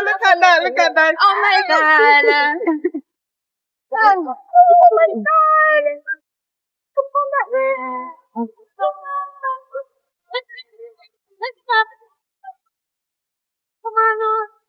Look at that, look at that. Oh my god. Oh my god. Come on back there. Let's stop. Come on.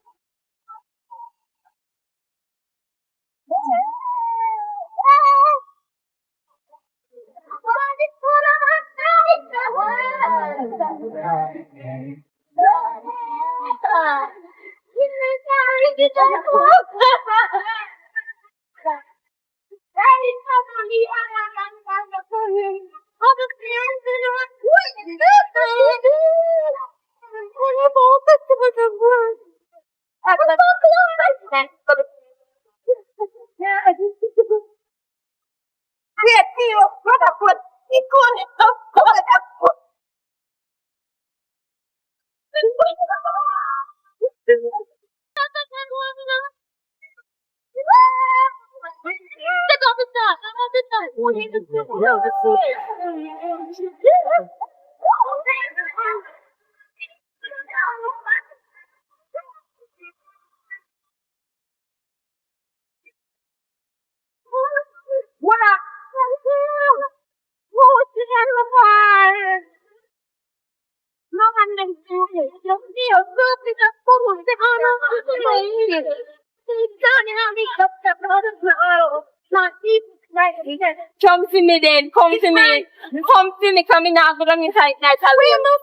Come to me then, come to me. Come to me, come in now, go down inside night. We are not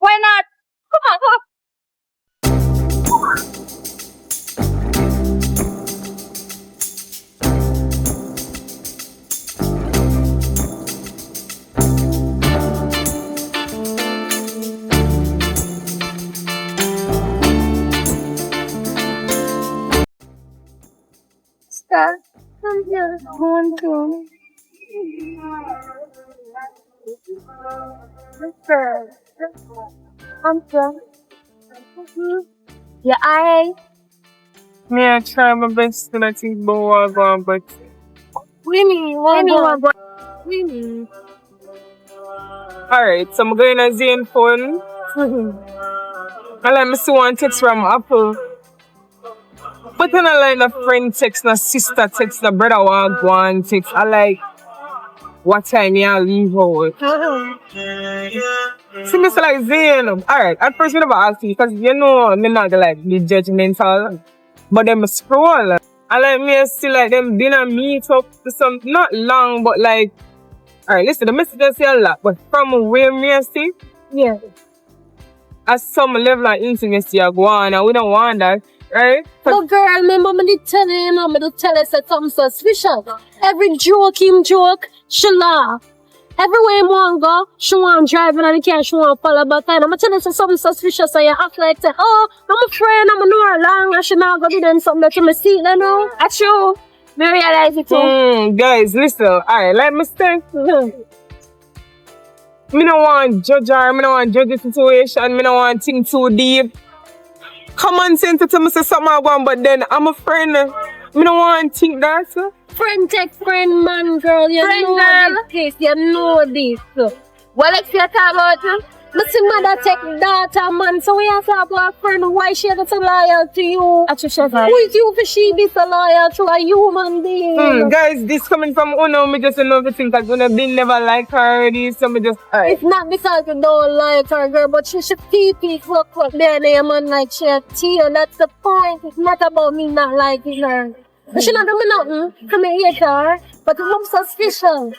Why not? Come on, come on. Stop. I'm just going to. I'm done. Your eye. Me, I try my best to not think about what I'm going, but Winnie. alright, so I'm going to Zane phone. And let me see one text from Apple. But then I like the friend text, the sister text, the brother want go and text. I like what time you leave out. See me say like Zane. Alright, at first I never asked you because you know I'm not like be judgmental. But then I scroll I like me I see like them dinner meet up to some not long but like alright, listen, the message say a lot, but from where me I see, Yeah. at some level of intimacy I go on and we don't want that, right? But girl, remember me did tell you, me did tell you say something suspicious. Every joke him joke, she laugh. Everywhere him want go, she want driving on the car, she want follow back. And I'm tell you say something suspicious, so you act like say, oh, I'm a friend, I'm a know her long, and she not go be doing something that you me see, you know? That's true. Me realize it too. Guys, listen, alright, let me say. Me don't want judge her, me don't want judge the situation, me don't want think too deep. Common sense to tell me say something I want, but then I'm a friend. Me don't want to think that. Friend take friend, man, girl. You Friend, know girl. this. You know this. What else you talk about? Listen, mother take daughter, man. So we have to talk about friend. Why she not so loyal to you? Who is you for she be so loyal to a human being? Guys, this coming from Uno, me just know the thing that Uno been never like her already, so me just It's not because you don't like her, girl, but she should pee fuck there, a man like she a tea, and that's the point. It's not about me not liking her. She not do me nothing. Come here, her, but I'm suspicious.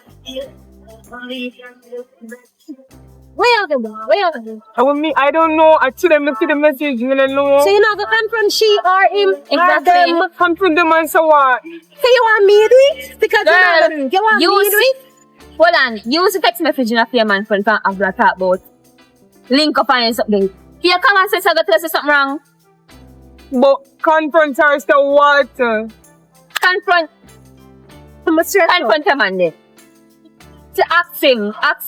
Where are they? I don't know. Actually, I see the message, me don't know. So you know the confront she or him? Exactly. Or them? Confront them and so what? So you want me to do it? Because Girl, you want me to do it? Hold on. Use the text message in a your man friend can have that talk about. Link up on something. If you come and say something wrong, But confront her is the what? confront him and then. To ask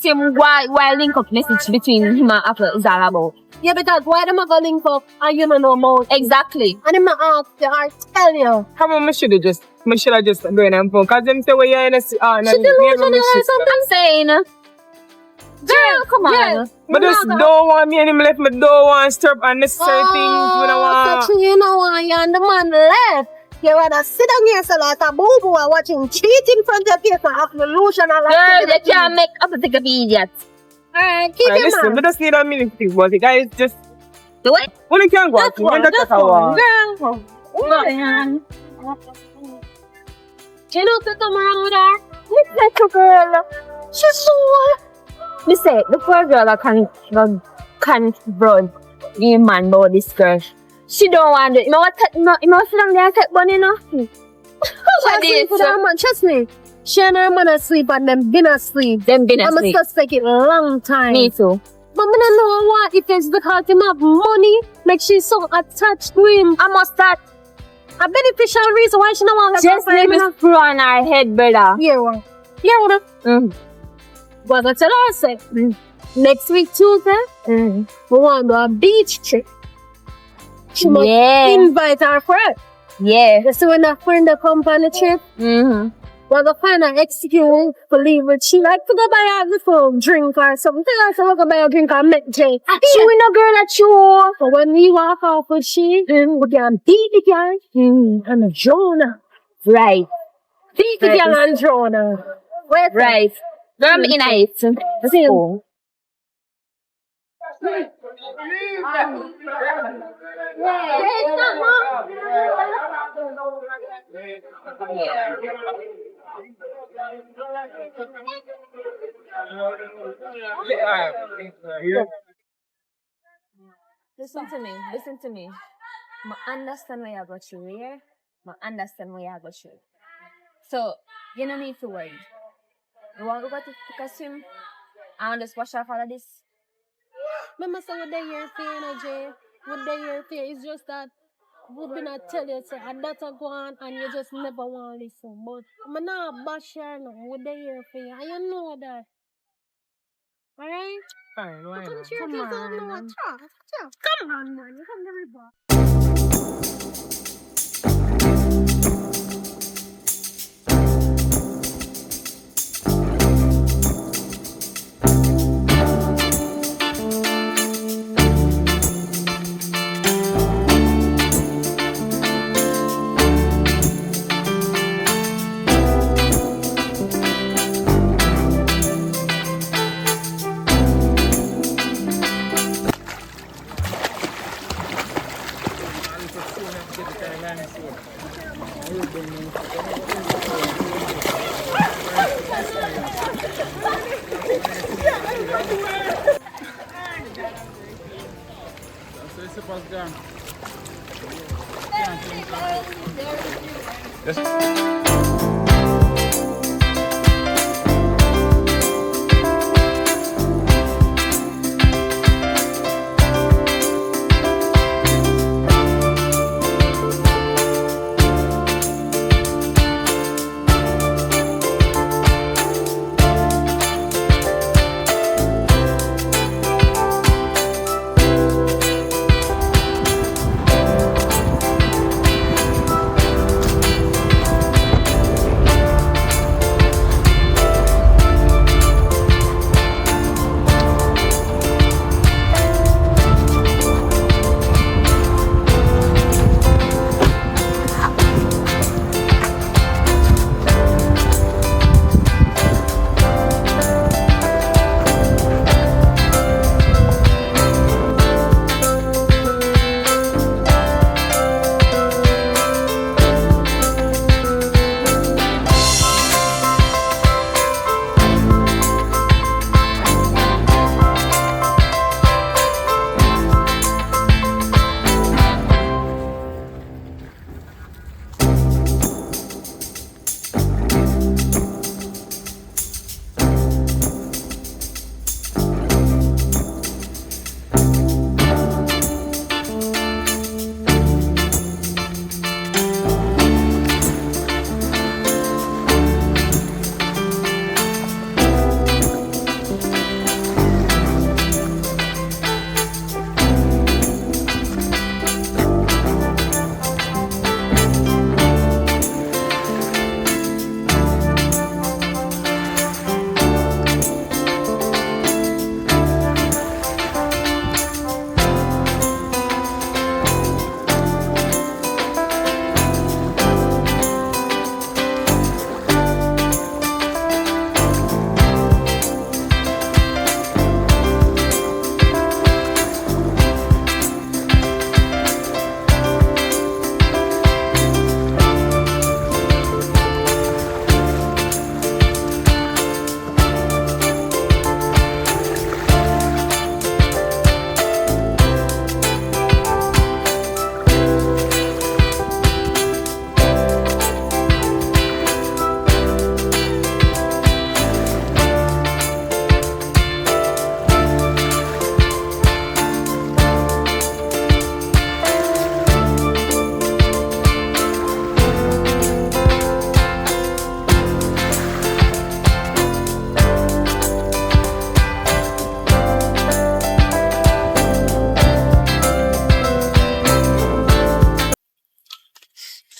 him why link up message between him and Apple is all about. Yeah, because why them a go link up and you don't know more? Exactly. And them a ask you or tell you. Come on, me should have just go in and phone. Cause them say we are in a She delusional or something? I'm saying, girl, come on. But just don't want me and him left. Me don't want to stir up unnecessary things. We don't want. So you know why you and the man left. You rather sit down here so like a boo-boo and watching cheat in front of you and have delusional. Girl, you can't make up a think of idiot. Alright, keep Alright, your listen, man. we just need a minute to think about it. Guys, just Do it. when you can go out, when That's that's one. our Girl. You know something wrong with her? Little girl. She's so what? Me say, the poor girl that can confront the man about this girl. She don't want it. You know what? You know what? Sit down there and take money, you know? What this? with her man? Trust me. She and her man asleep and them been asleep. Them been I'm a asleep. suspect it long time. Me too. But me don't know what if it's because him have money, like she's so attached to him. I must start. A beneficial reason why she don't want to Just leave me screw on her head, brother. Yeah, well. Yeah, well. But I tell her, I say, next week Tuesday, we want to do a beach trip. She must invite her friend. Yeah. So when that friend come on the trip, we're going to find an excuse to leave with she like to go buy her some drink or something. Tell her so we're going to buy a drink and make Jay. She with no girl at you. So when we walk off with she, we can beat the guy and Jonah. Right. Beat the girl and Jonah. Wait, Right. Girl, I'm in it. See, Oh. Listen to me. I understand where you got you here. I understand where you got you. So, you don't need to worry. You want to go to costume? And just wash off all of this? remember say what they hear for you know, Jay? What they hear for you, it's just that we've been to tell you, say, and that's a go on, and you just never want to listen. But I'm not bash you, no, what they hear for you, and you know that. Alright? Fine, why not? Come on. Come on, man. You come to river. So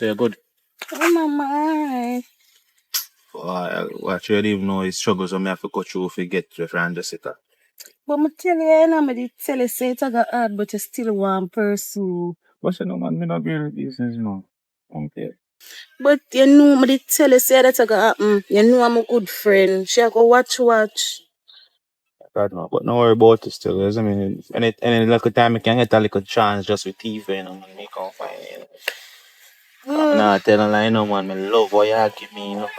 you're good. Oh, mama, alright. What you don't even know is struggles I have to go through if you get to your friend Jessica. But I tell you, I did tell you, say it I got hard, but you still want pursue. But you know, man, me not being with these things, you know. Okay. But you know, I did tell you, say that I got happen. You know I'm a good friend. She go watch. God no, but no worry about it still. I mean, any little time I can get a little chance just with TV, you know, man, me can't find it, you know. Nah, tell her, like, you know, man, me love what you give me, you know.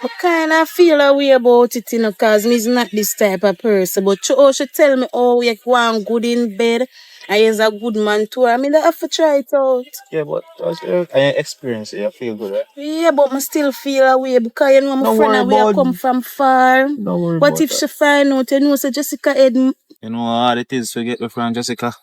I kind of feel a way about it, you know, because me's not this type of person. But she tell me, oh, you want good in bed, and he's a good man too. I mean, I have to try it out. Yeah, but that's your experience, you feel good, right? Yeah, but I still feel a way because you know my Don't friend worry and we are about come from far. Don't worry What about if that. she find out, you know, say Jessica head. You know how hard it is to get with friend Jessica.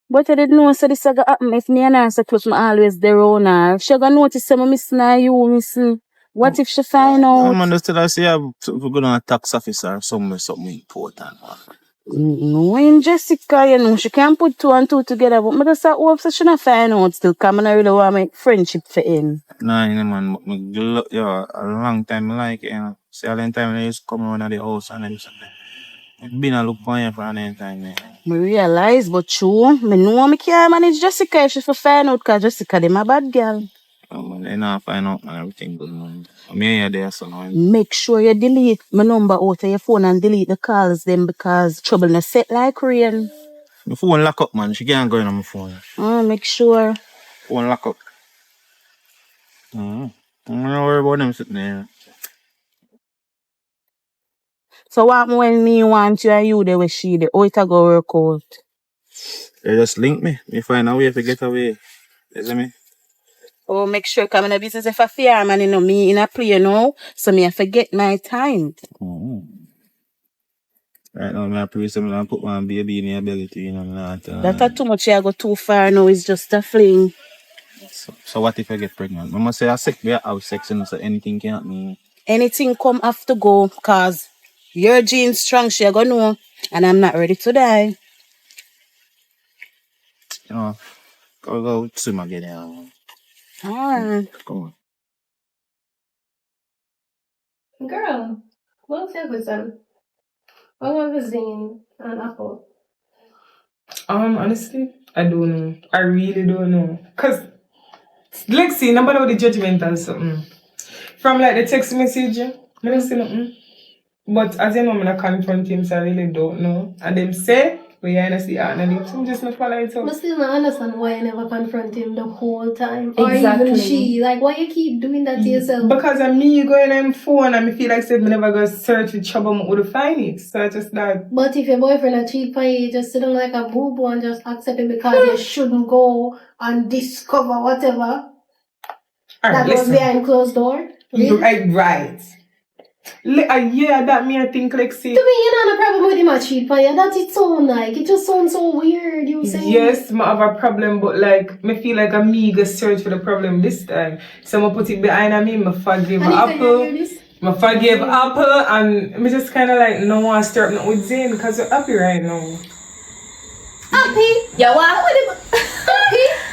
But I didn't know so this a go happen if me and her so close, I always there on her. She gonna notice say me missing her, you missing. What if she find out? Man, just tell her, say, we're going to a tax officer or something important, man. No, in Jessica, you know, she can put two and two together, but I just hope so she not find out still, because I really want to make friendship for him. Nah, you know, man, yeah, a long time, like, you know, see, a long time, I used to come around at the house and then something. I've been a look for you for a long time, man. I realize, but true, I know I can't manage Jessica if she find out, because Jessica, them a bad girl. Oh, man, they not find out, man, everything good, man. I'm here, there, so now. Make sure you delete my number out of your phone and delete the calls them because trouble no set like rain. My phone lock up, man. She can't go in on my phone. Make sure. Phone lock up. Don't worry about them sitting there. So what happen when me want you and you there with she there? How it a go work out? They just link me. Me find a way to get away. You see me? Oh, make sure come in a business if I fear man, you know, me in a play, you know, so me I forget my time. Right now, I pray someone and put one baby in your belly to, you know, not, That are too much, I go too far now, it's just a fling. So what if I get pregnant? I must say I sick, we are out sex, and so anything can happen. Anything come have to go, cause your genes strong, she gonna know, and I'm not ready to die. You know, go swim again, Alright. Come on. Girl, what's your question? What was Zane and Apple? Honestly, I don't know. I really don't know. Cause Lexi, nobody with the judgment and something. From like the text message, I don't see nothing. But as you know, I'm not confronting, so I really don't know. And them say, we are not see analytics. I'm just not following it I up. still not understand why I never confront him the whole time. Or Exactly. even she. Like, why you keep doing that to yourself? Because of me going on phone and I feel like said me never go search for trouble, I would find it. So I just like, But if your boyfriend a cheat for you, just sit down like a boo-boo and just accept it because you shouldn't go and discover whatever that was listen. behind closed door. Really? Right. Yeah, that me I think Lexi. To me, you don't have a problem with him a cheat for you. That it sound like. It just sounds so weird, you saying. Yes, I have a problem, but like, me feel like I'm me go search for the problem this time. So I put it behind me, I forgive And if I Apple. hear this? I forgive Apple, and me just kind of like, no one start nothing with Zane because we're happy right now. Happy? Yeah, what? Happy?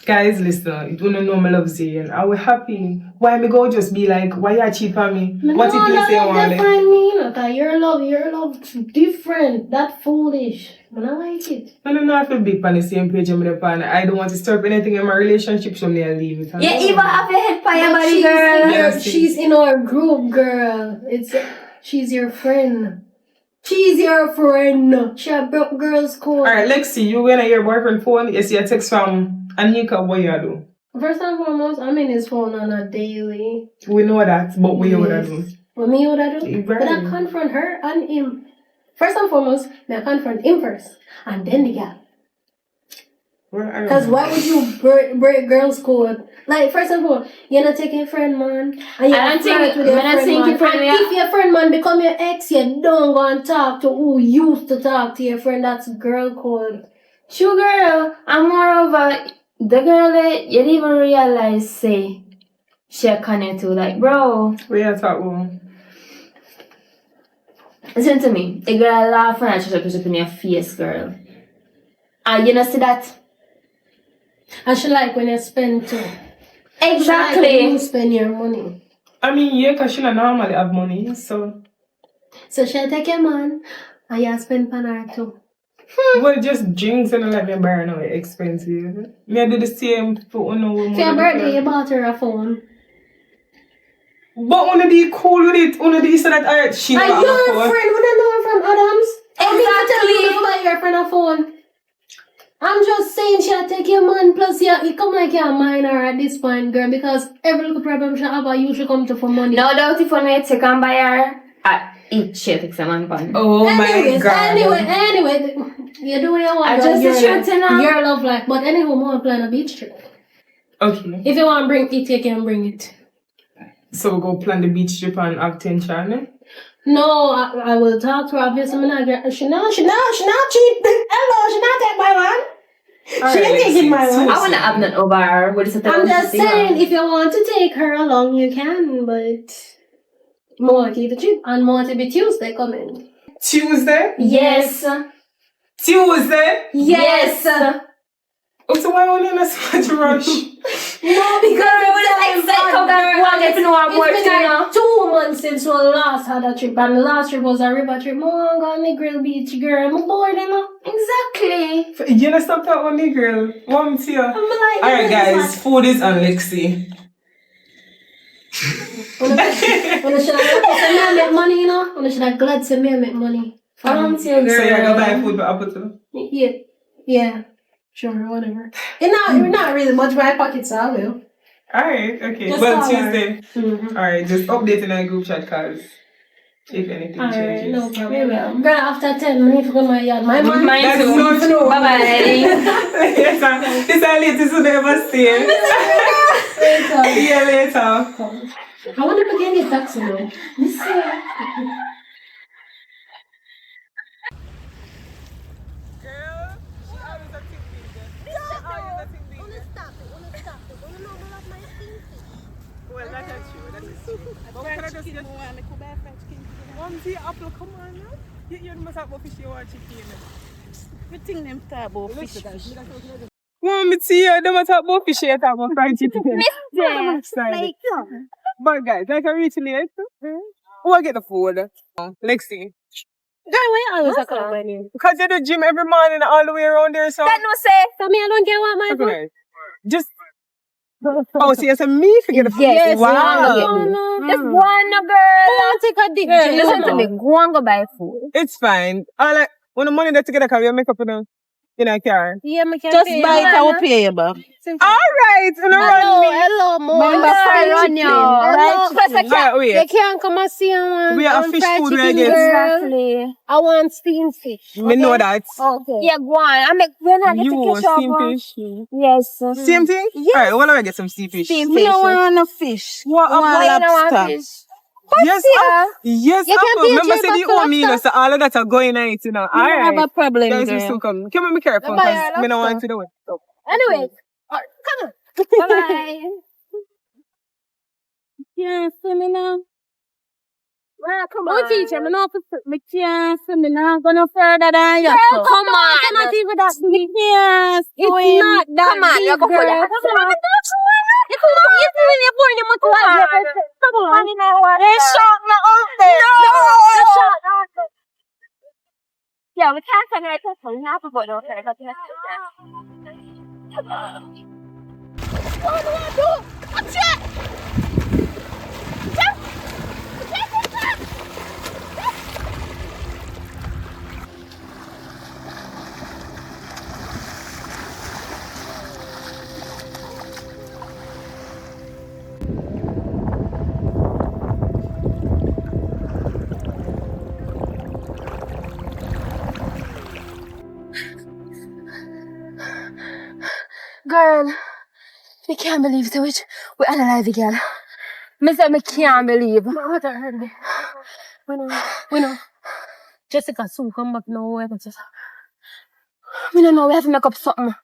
Guys, listen, you don't know me love Zane. Are we happy? Why me go just be like, why you cheat on me? What if you say one like? Define me, you know, that your love different. That foolish. I don't like it. No, I feel big on the same page I'm on. I don't want to stop anything in my relationship, so me I leave it. Yeah, even have your head by your But body, girl. she's in our group, girl. She's your friend. She's your friend. She a broke girl's code. Alright, Lexi, you went on your boyfriend phone, you see a text from Anika, what you do? First and foremost, I'm in his phone on a daily. We know that, but what you would do? What me would I do? Right. But I confront her and him. First and foremost, I confront him first. And then the guy. Because why would you break girls' code? Like, first of all, you're not taking a friend, man. And you're flirt with your friend, man. And if your friend, man, become your ex, you don't go and talk to who used to talk to your friend. That's girl code. True, girl. And moreover, the girl that you didn't even realize, say, she a connect to, like, bro. What you talk about? Listen to me. The girl laugh and she push up in your face, girl. And you know, see that? And she like when you spend too. Exactly. She like when you spend your money. I mean, yeah, because she don't normally have money, so. So she'll take your man and you spend on her too. Well, just drinks and like me buy now expensive. Me I do the same for no woman. For your birthday, you bought her a phone. But wanna be cool with it, wanna be so that alright, she And not your have a phone. friend wouldn't know her from Adams. Exactly. You buy your friend a phone. I'm just saying she'll take your man, plus you come like you're a minor at this point, girl, because every little problem she have, I usually come to for money. No doubt if when you take and buy her, she takes a man pan. Oh Anyways, my god. Anyway, you do what you want. I just the truth, you know. Your love life. But anyway, we want to plan a beach trip. Okay. If you want to bring it, you can bring it. So we go plan the beach trip and have 10 channel. No, I will talk to her. Obviously, she not cheat. Hello, she not take my man. She ain't taking my man. I wanna have that over her. What is it? I'm just saying, if you want to take her along, you can, but more keep the trip and more to be Tuesday coming. Tuesday? Yes. Tuesday? Yes. Oh, so why only in a smart rush? No, Because we will expect how that one get to know our board, it's you been know. like 2 months since we last had a trip, and the last trip was a river trip. I'm going to Grill Beach, girl. I'm bored, you know. Exactly. You know, stop talking about me, girl. One to you. I'm like, Alright, guys, food is on Lexi. When I should have make money, you know. When I should have glad to me make money. To you, So you're girl. gonna buy food for Apple too? Yeah. Sure, whatever. It's not really much in my pocket, so I will. Alright, okay. Just Well, call her. Tuesday. Alright, just update in our group chat because if anything changes. No problem. Girl, after 10 minutes, go my yard. My man. That's so true. Bye-bye. Yes, this is the latest you never stay. Later. Yeah, later. I want to begin your taxi now. Well, that's true. That is true. But what can I just get? Mumsy, apple, come on now. You must have fishy or chicken. We think them talk about fish. Mom, it's here. They must talk about fishy or talk about fried chicken. Like, But guys, like I reach late. Who will get the food? Lexi. Girl, why you always talk about my name? Because you do gym every morning all the way around there, so. that no say. So me, I don't get what my food. Okay. Just. Oh, so you said me forget the food? Yes, Wow. Just one girl. Don't take a dick. Girl, listen to me. Go and go buy food. It's fine. I like when the money that together can we make up in a car. Yeah, me can Just pay buy you. it, I will pay you, Bob. Alright, you know run me. Hello, more. Remember fried chicken. Right? Plus I Yeah, can't. wait. You can't come and see one. We have one fish fried food we chicken, get. girl. Exactly. I want steamed fish. Me know that. Okay. Yeah, go on. I make when I get to You catch steam up. fish. Yes. Same thing? Yes. Alright, why don't I get some sea fish? Steam We fish. don't want no fish. What We want Why you don't want lobster. fish? Yes, yeah. yes, You can apple. be a Remember say jailbird the owe me, lobster. so all of that are going out, you know. We don't have a Alright. problem, Guys, we girl. still come. Come on, be careful, Bye-bye, because me don't want lobster. to do it. So. Anyway, come on. Bye-bye. Yeah, see me now. Well, come Oh, on. teacher, me know me can't see me now. Go no further than you. Girl, come on. It's not even that big. Yes, it's Swim. not that Come on, big, you go for girl. that. Come on. You come on. You see me, you're born, you must have it. Come on. They shot me out there. No. Yeah, we can't send right to the half of what okay, but you Girl, I can't believe it. We analyze again. Me say me can't believe. What I heard me. We know. Jessica soon come back now. We don't know, we have to make up something.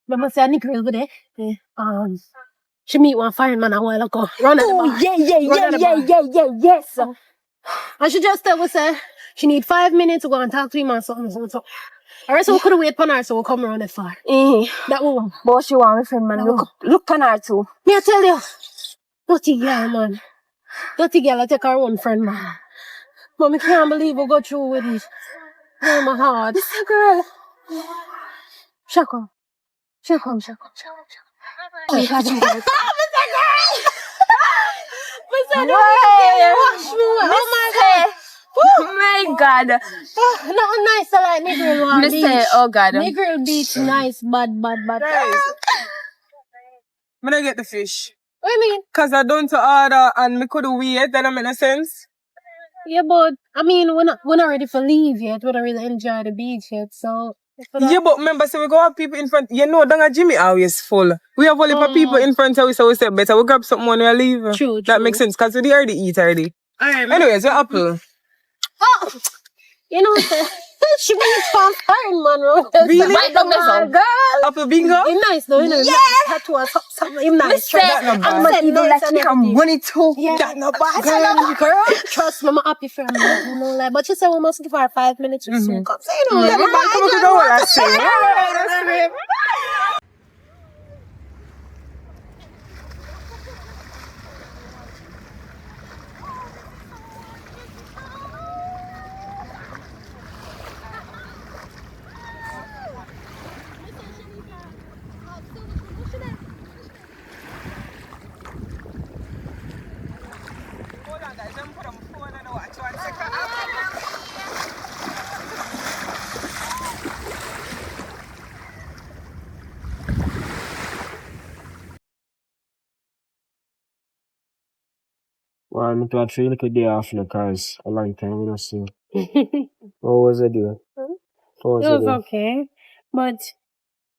Remember say a nigga over there? Yeah. She meet one fireman a while ago. Run at the bar. Yes. And she just tell us she need 5 minutes to go and talk to him or something. Alright, so we could wait on her so we'll come around that far. That one. But she want me friend, man. Look on her too. Me I tell you. Dirty girl, man. Dirty girl, I take her one friend, man. But me can't believe we go through with it. Oh, my heart. This a girl. Shut up. Oh my God. Nothing nice like me girl want Me beach. say, oh God. Me girl beach nice, bad. Guys, I'm gonna get the fish. What you mean? Because I don't to order and me could wait, that don't make no sense. Yeah, but I mean we're not ready for leave yet. We don't really enjoy the beach yet, so Yeah, but remember, so we go have people in front. You know, down at Jimmy always full. We have only for people in front of us, so we say better we grab something when we leave. True. That makes sense, because we already eat already. Alright. Anyways, your apple. Oh, you know, she really found fine, man. Really? My dog is on. Girl. Apple bingo? He's nice though, you know. Yeah. Tattoo or something. He's nice. Say, that not bad. I'm gonna do like me and money too. Yeah. That not bad. Girl, trust me, I'm happy for her. No lie. But she said we must give her 5 minutes to soon come. So, you know, Yeah, but come on, go on, that's it. Hold on, guys. Let me put on my phone and watch 1 second. Well, I'm glad for you look a day off now, cause a long time we don't see. What was it doing? What was It it was doing? okay. But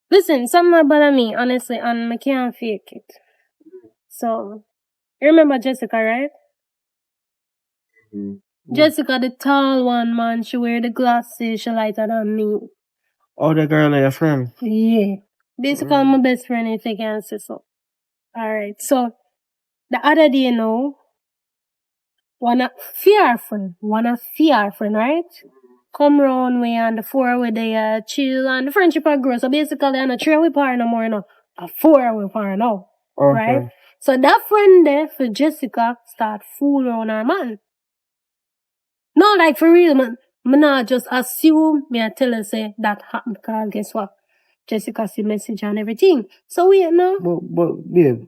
listen, something that bother me, honestly, and I can't fake it. So, you remember Jessica, right? Mm. Jessica, the tall one, man, she wear the glasses, she lighter than me. Oh, the girl your friend. Yeah. Basically, my best friend, if you can say so. Alright, so, the other day, you know, one of fear friend, right? Come round we and the four with the chill and the friendship are grow. So basically, on a three we par no more now. A four we par now. Okay. Right? So that friend there for Jessica start fool around her man. No, like for real, man. Me not just assume me I tell her say that happened because guess what? Jessica see message and everything. So wait now. But babe,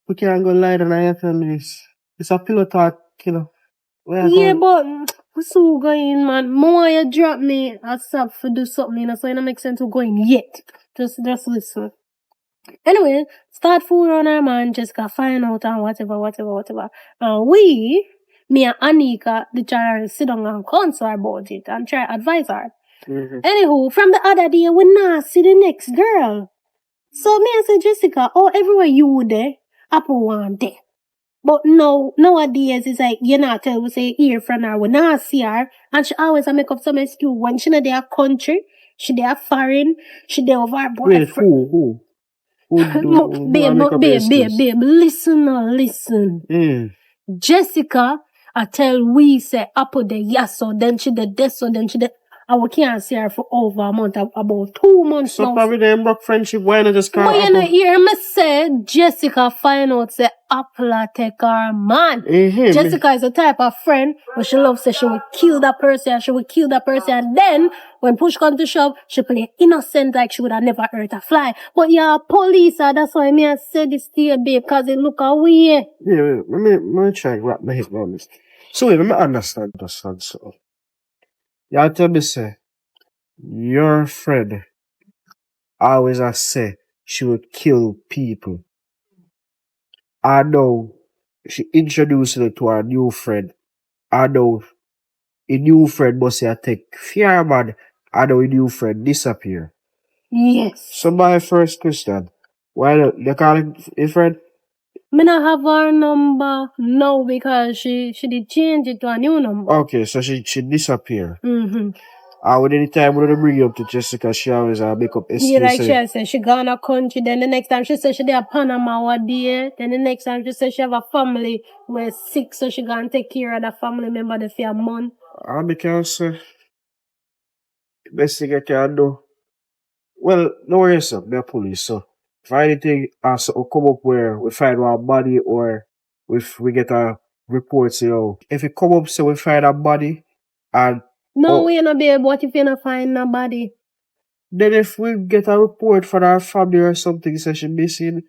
we can't go lie down and tell me this. It's a pillow talk, killer. Yeah, but we so going, man. More you drop me a sub for do something, you know, so it don't make sense to going yet. Just listen. Anyway, start fooling on her man, Jessica find out and whatever. And me and Anika, the child sit down and counsel her about it and try advise her. Mm-hmm. Anywho, from the other day, we not see the next girl. So me and say, Jessica, oh, everywhere you there, Apple one day. But no, nowadays, it's like, you not tell, we say, hear from her, we not see her, and she always make up some excuse when she not there country, she there foreign, she there over her Wait, boyfriend. who Babe, listen. Mm. Jessica, I tell we say Apple the yes, so then she the this, so then she the. And we can't see her for over a month, about 2 months So now. probably they broke friendship, why not just call But you Apple? know, hear me say, Jessica find out say Apple take her man. Mm-hmm. Jessica is the type of friend where she loves say she will kill that person, and then when push comes to shove, she play innocent like she would have never hurt a fly. But yeah, police, that's why me I say this to you, babe, cause it look away. Yeah, let me try and wrap my head around this. So wait, let me understand. So you tell me say your friend always I say she would kill people. I know she introduced her to her new friend. I know a new friend must say I take fear man. I know a new friend disappear. Yes. So my first question, why they call him a friend? Me not have her number no because she did change it to a new number. Okay, so she disappear. Mm-hmm. When any time when they bring you up to Jessica, she always make up excuse. Yeah, like she said, she gone a country. Then the next time she said she did a Panama one day. Then the next time she said she have a family where sick, so she gonna take care of the family member the for a month. Because best thing I can do. Well, no worries, sir. They're police, so if anything has to come up where we find one body or if we get a report, say, oh, if it come up, say we find a body and No, we not be able. What if you not find nobody? then if we get a report from our family or something say she missing,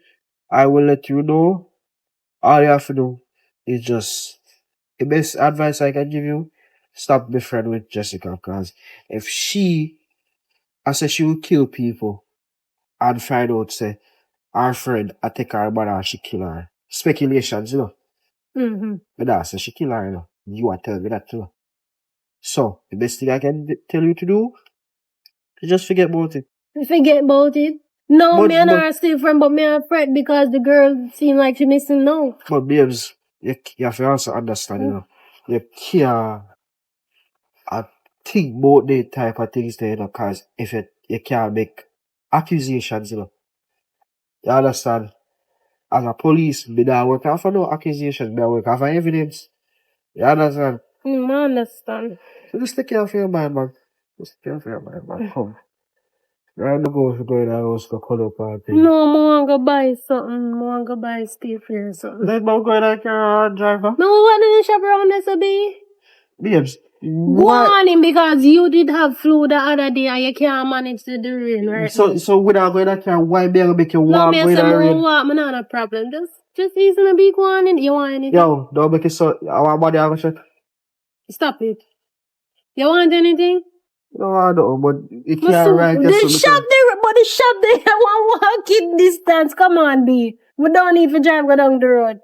I will let you know. All you have to do is just the best advice I can give you, stop being friend with Jessica, because if I say she will kill people and find out say our friend I take her mother and she kill her. Speculations, you know. Mm-hmm. But that's she kill her, you know. You are telling me that too. So the best thing I can tell you to do is just forget about it. Forget about it. No, me and her are still friends, but me and Fred because the girl seem like she missing now. But babes, you have to also understand, you know. You can't think about the type of things there, you know, because if you can't make accusations, you know. You understand? As a police, me not work off of no accusations, me work off of evidence. You understand? I understand. So just take care of your mind, man. Just take care of your mind, man. Come. Right now, go in the house, go call up and thing. No, I want to buy something. I want to buy stay for something. Let me go in the car, driver. No, what did the shop around this be? Babes, Go on in because you did have flu the other day and you can't manage to do rain right now. So without going in the car, why be able to make you walk no, going in the rain? No, I'm not a problem. Just easily be going in. You want anything? Yo, don't make it so, I want body have a shot. Stop it. You want anything? No, I don't, but it can't right there. The shop there, one walking distance. Come on, B. We don't need to drive go down the road.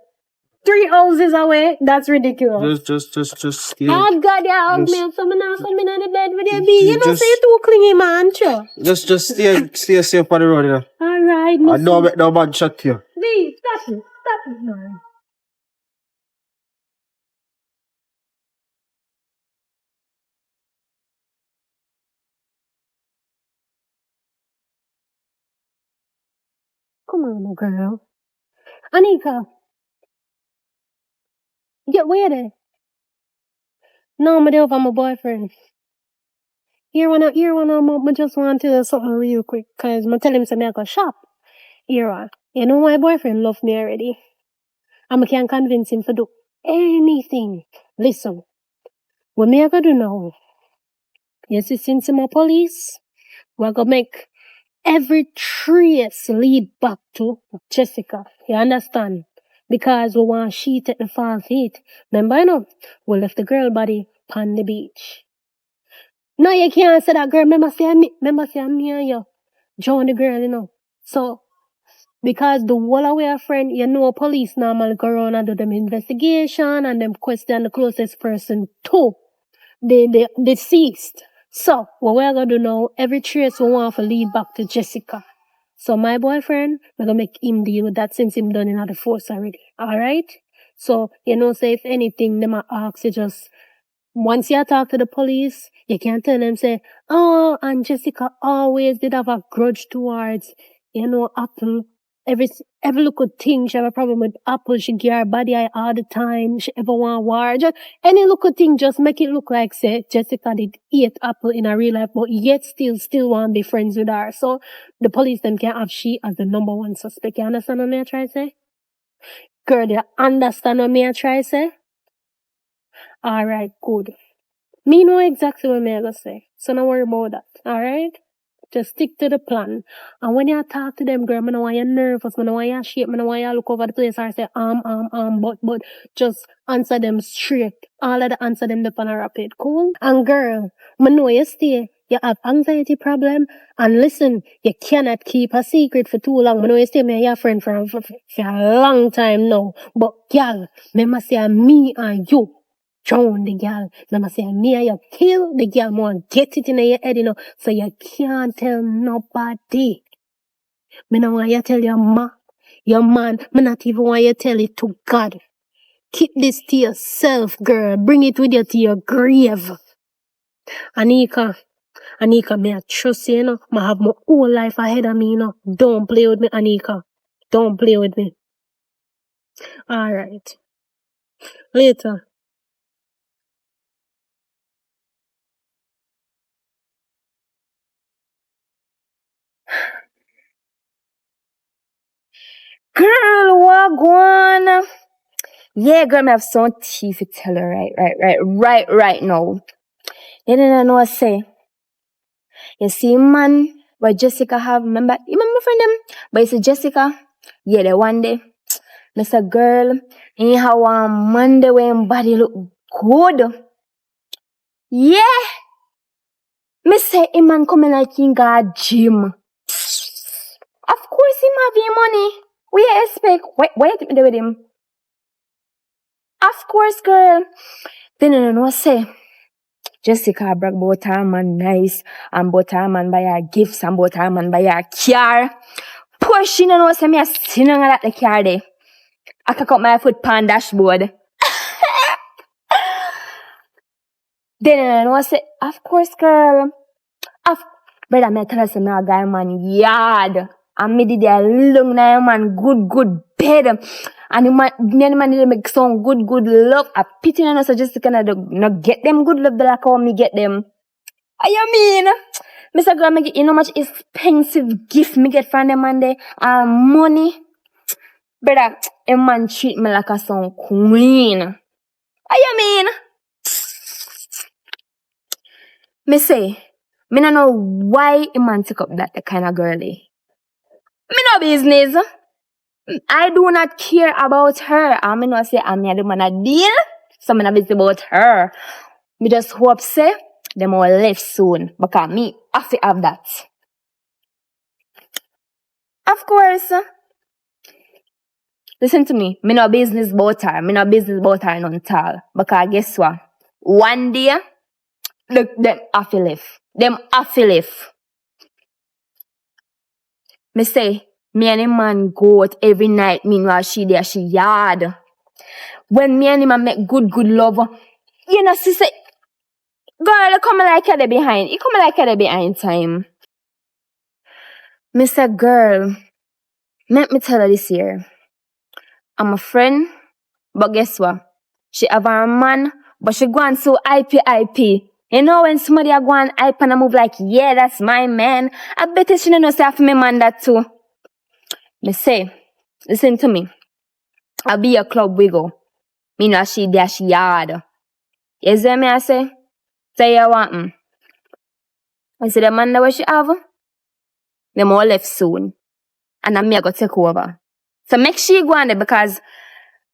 3 houses away. That's ridiculous. Just stay. Oh God, you hug me, Just- so I'm not coming on the bed with you, B. You don't just- say you too clingy, man, sure. Just stay safe on the road, you know. Alright, I don't make no bad shot to you. B, stop it, man. Come on, girl. Anika, get where? No, I'm over my boyfriend. Here one, I just want to do something real quick, cause I tell him to make a shop. Here one. You know my boyfriend love me already. And I can convince him to do anything. Listen, what me I gonna do now? You see, since I'm a police, we're gonna make every trace lead back to Jessica. You understand? Because we want she take the false hit. Remember, you know, we left the girl body on the beach. No, you can't say that, girl. Remember, say me and you join the girl, you know. So, because the whole of our friend, you know, police normally go around and do them investigation and them question the closest person to the deceased. So, what we're gonna do now, every trace we want to lead back to Jessica. So my boyfriend, we're gonna make him deal with that since him done in the force already. Alright? So, you know, say if anything, them a ask you just once you talk to the police, you can tell them say, oh, and Jessica always did have a grudge towards, you know, Apple. Every little thing, she have a problem with Apple. She get her body eye all the time. She ever want war. Just any little thing, just make it look like say Jessica did eat Apple in her real life, but yet still want to be friends with her. So the police them can have she as the number one suspect. You understand what me I try to say? Girl, you understand what me I try to say? Alright, good. Me know exactly what me I gonna say. So don't worry about that. Alright? Just stick to the plan. And when you talk to them, girl, I don't want you nervous, I don't want you shake, I don't want you look over the place or say, but just answer them straight. All of the answer them on a rapid. Cool? And girl, I know you stay. You have anxiety problem. And listen, you cannot keep a secret for too long. I know you stay me and your friend for a long time now. But girl, remember say me and you drown the girl. Remember say me and you kill the girl, man. Get it in your head, you know, so you can't tell nobody. Me no want you tell your man, me not even want you tell it to God. Keep this to yourself, girl. Bring it with you to your grave. Anika, me I trust you, you know. I have my whole life ahead of me, you know. Don't play with me, Anika. Don't play with me. Alright. Later. Girl, what going? Yeah, girl, I have some tea to tell her right now. You didn't know what I say. You see, man, what Jessica have, you remember my friend them? But you see Jessica, yeah, the one day, Mr. Girl, he have one Monday when body look good. Yeah, me say him man coming like he got gym. Of course him have him money. We expect, why you think me there with him? Of course, girl. Then you know what I say. Jessica brag about her man nice, and about her man buy her gifts, and about her man buy her car. Poor she no know say me a sitting on that the car there. I cock up my foot pan dashboard. Then I know say, of course, girl. Brother, me tell her say me a guy man yard. And me did a long na man good bed. And the man, me and the man did make some good love. I pity no so just to kind of not get them good love like how me get them. You mean? Mr. Girl, me get you know much expensive gift me get from them man there and money. Brother, a man treat me like a some queen. You mean? Me say, me no know why a man take up that kind of girly. Me no business. I do not care about her. I me no say I'm the man a deal. So me no busy about her. Me just hope say them will left soon. Because me have to have that. Of course. Listen to me. Me no business about her. Me no business about her none at all. Because guess what? One day, look, them have to live. Them have to live. Me say, me and him man go out every night. Meanwhile, she there, she yard. When me and him make good love, you know, she say, girl, you come like her behind. You come like her behind time. Me say, girl, let me tell her this here. I'm a friend, but guess what? She have a man, but she going so IP. You know when somebody a go on hype and I move like, yeah, that's my man. I bet she don't know say for me man that too. Me say, listen to me. I'll be a club we go. Me know she there, she yard. You see me I say? Say you want me. I see the man that what she have? Them all left soon. And I'm me I go take over. So make sure you go on there because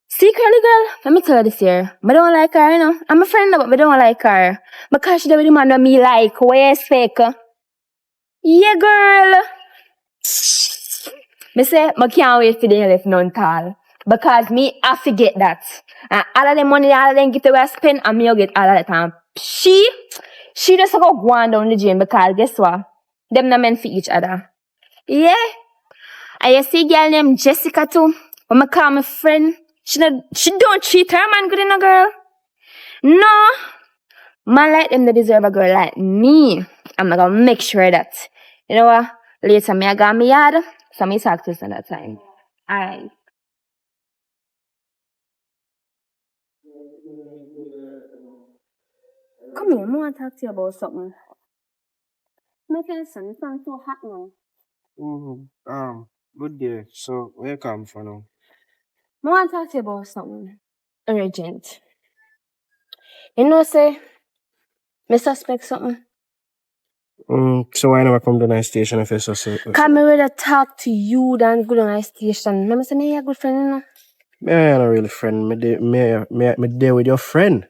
secretly, girl, let me tell you this here. I don't like her, you know. I'm a friend, but I don't like her. Because she the man that me like. Where's fake? Yeah, girl. Me say, I can't wait for them left none tall. Because me, I forget that. And all of the money, all of them get away spend, and me, get all of the time. She just go on down the gym because guess what? Them not meant for each other. Yeah. And you see girl named Jessica too. When I call my friend, she don't treat her man good in a girl. No. Man like them, they deserve a girl like me. I'm gonna make sure that. You know what? Later, me I got me yard. So me talk to us another time. Alright. Come here, I want to talk to you about something. My son, it's not so hot now. Good day. So, where you come from now? I want to talk to you about something urgent. You know, say, me suspect something. So why never come to the station if you're so sick? Can me rather talk to you than go to my station. Remember say me a good friend, you know? Me ain't a real friend. Me there with your friend.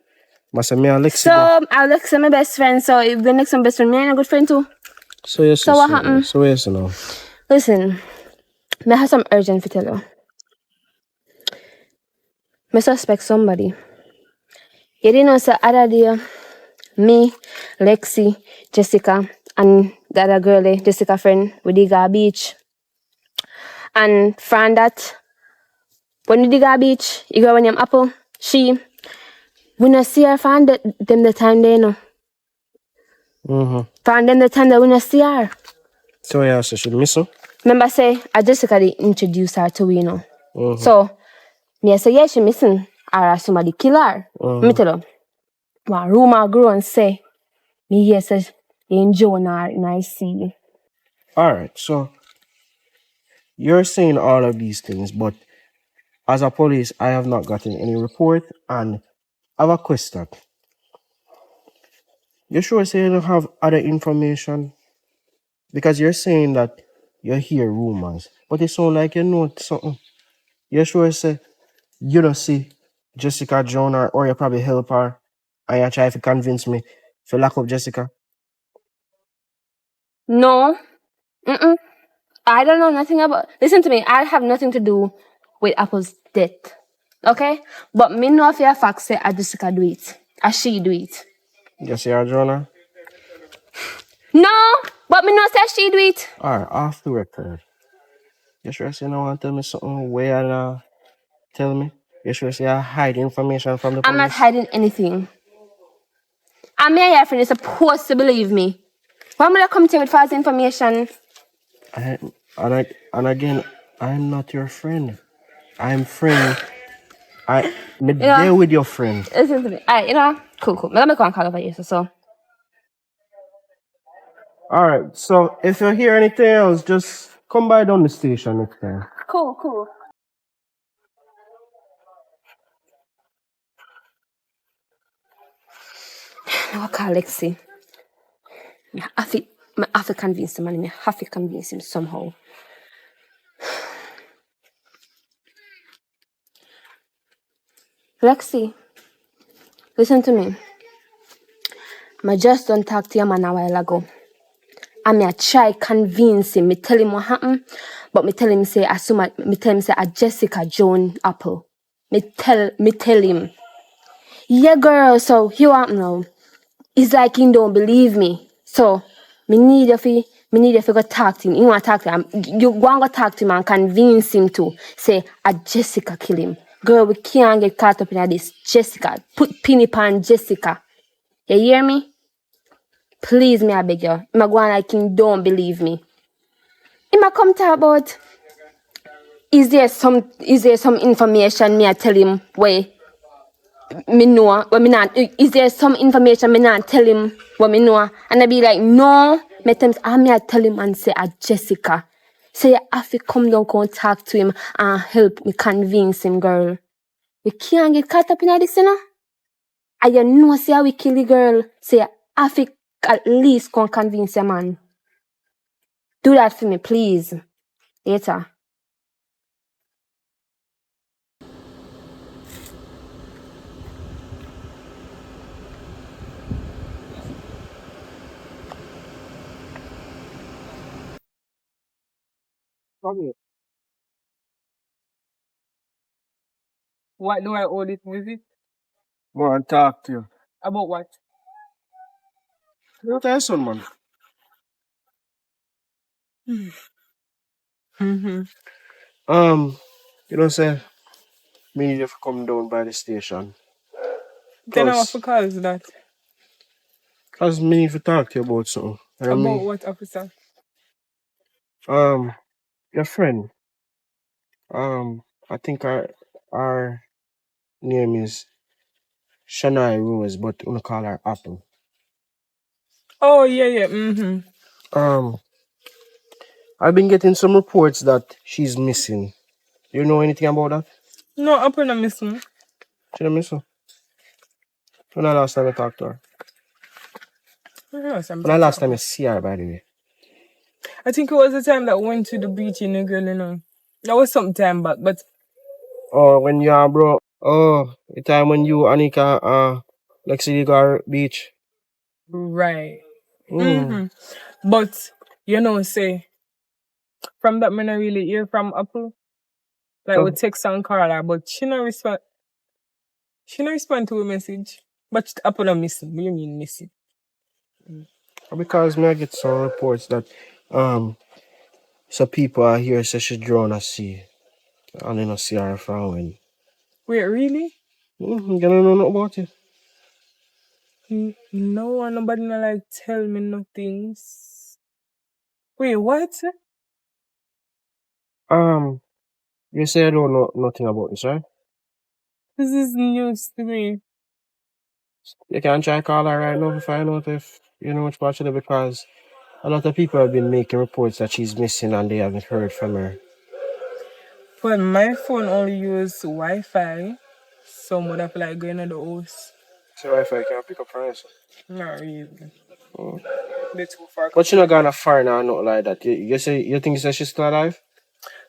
Must say me Alexi. So Alex is my best friend, so if the next one best friend, me ain't a good friend too. So yes. So what happened? So yes now. Listen, me have some urgent to tell you. Me suspect somebody. You didn't know say other day, me, Lexi, Jessica, and the other girl, Jessica friend, we dig a beach. And from that, when we dig a beach, you go when you're apple, we not see her from them the time they know. From them the time that we not see her. So yeah, so she miss her? Remember say, I Jessica they introduce her to we, you know. So, me I say, yeah, she missing. Or somebody kill her. Me tell her. One rumor grow and say, me yes, say, they enjoy her in I see. Alright, so you're saying all of these things, but as a police, I have not gotten any report and I have a question. You sure say you don't have other information? Because you're saying that you hear rumors, but it sounds like you know something. You sure say you don't see Jessica Jones or you probably help her and you try to convince me to lock up Jessica? No. I don't know nothing about. Listen to me. I have nothing to do with Apple's death. Okay? But me know if your facts say I Jessica do it. Or she do it. Jessica Jones? No! But me know say she do it. Alright, off the record. You sure say you don't want to tell me something where you tell me? You sure say you hide information from the police? I'm not hiding anything. I'm your friend. You're supposed to believe me. Why would I come to you with false information? And again, I'm not your friend. I'm friend. There with your friend. Listen to me. Alright, you know, cool. Let me go and call over you. So. Alright, so if you hear anything else, just come by down the station next time. Cool. Now I call Lexi. I have to convince him, and I have to convince him somehow. Lexi, listen to me. I just don't talk to your man a while ago. I try convince him. I tell him what happened. But me tell him say a Jessica Joan Apple. Me tell him. Yeah, girl, so you want now. It's like he don't believe me. So me need you to go talk to him. You want to talk to him. You go and go talk to him and convince him to say a Jessica kill him. Girl, we can't get caught up in this. Jessica. Put pin upon Jessica. You hear me? Please me, I beg you. Him a go on like him don't believe me. Him a come talk about is there some information me I tell him where me know what me not is there some information me not tell him what me know and I be like no me times me I tell him and say Jessica say you have to come down come talk to him and help me convince him girl we can't get caught up in this you know and you know say how we kill the girl say you have to at least come convince your man do that for me please later. Okay. What do I hold it with it? Want to talk to you. About what? You tell son, man. Mm-hmm. You know, say, me need you to come down by the station. Then I have to Cause, call that. cause me need to talk to you about something. And About me, what, officer? your friend, I think our name is Shania Rose, but we call her Apple. Oh yeah. Mm-hmm. Um, I've been getting some reports that she's missing. You know anything about that? No, I'm gonna miss me. She's missing. When the last time I talked to her? Yes, When the last time I see her, by the way? I think it was the time that I went to the beach in the girl, you know. That was some time back, but Oh, when you are bro. Oh, the time when you, Anika, like see you go beach. right. Mm. Mm-hmm. But you know, say from that man I really hear from Apple. Like we So, text and call her, but she not respond. She not respond to a message. But Apple not missing. What do you mean missing? because me I get some reports that some people are here say she drown at sea. And they not see her from when. Wait, really? You don't know nothing about it. No, nobody not like tell me nothing. Wait, what? Um, you say I don't know nothing about this, right? This is news to me. You can try call her right now to find out if you know which part she live because a lot of people have been making reports that she's missing and they haven't heard from her. But my phone only use Wi-Fi. So would have like going to the house. So if I can pick up her answer. Not really. Mm. They're too far. But she not gonna fire now, not like that. You think that she's still alive?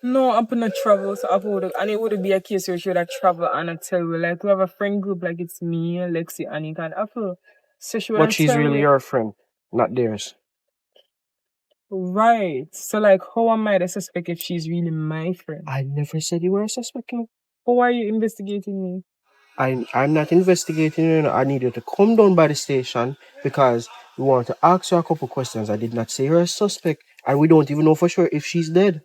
No, I'm gonna travel, so I would, and it would be a case where she would have travel and I tell you, like, we have a friend group, like it's me, Lexi, Anika, and Apple. So she But wouldn't she's tell really me, your friend, not theirs. right. So, like, how am I to suspect if she's really my friend? I never said you were a suspect. How are you investigating me? I'm not investigating you. I need you to come down by the station because we want to ask you a couple questions. I did not say you're a suspect, and we don't even know for sure if she's dead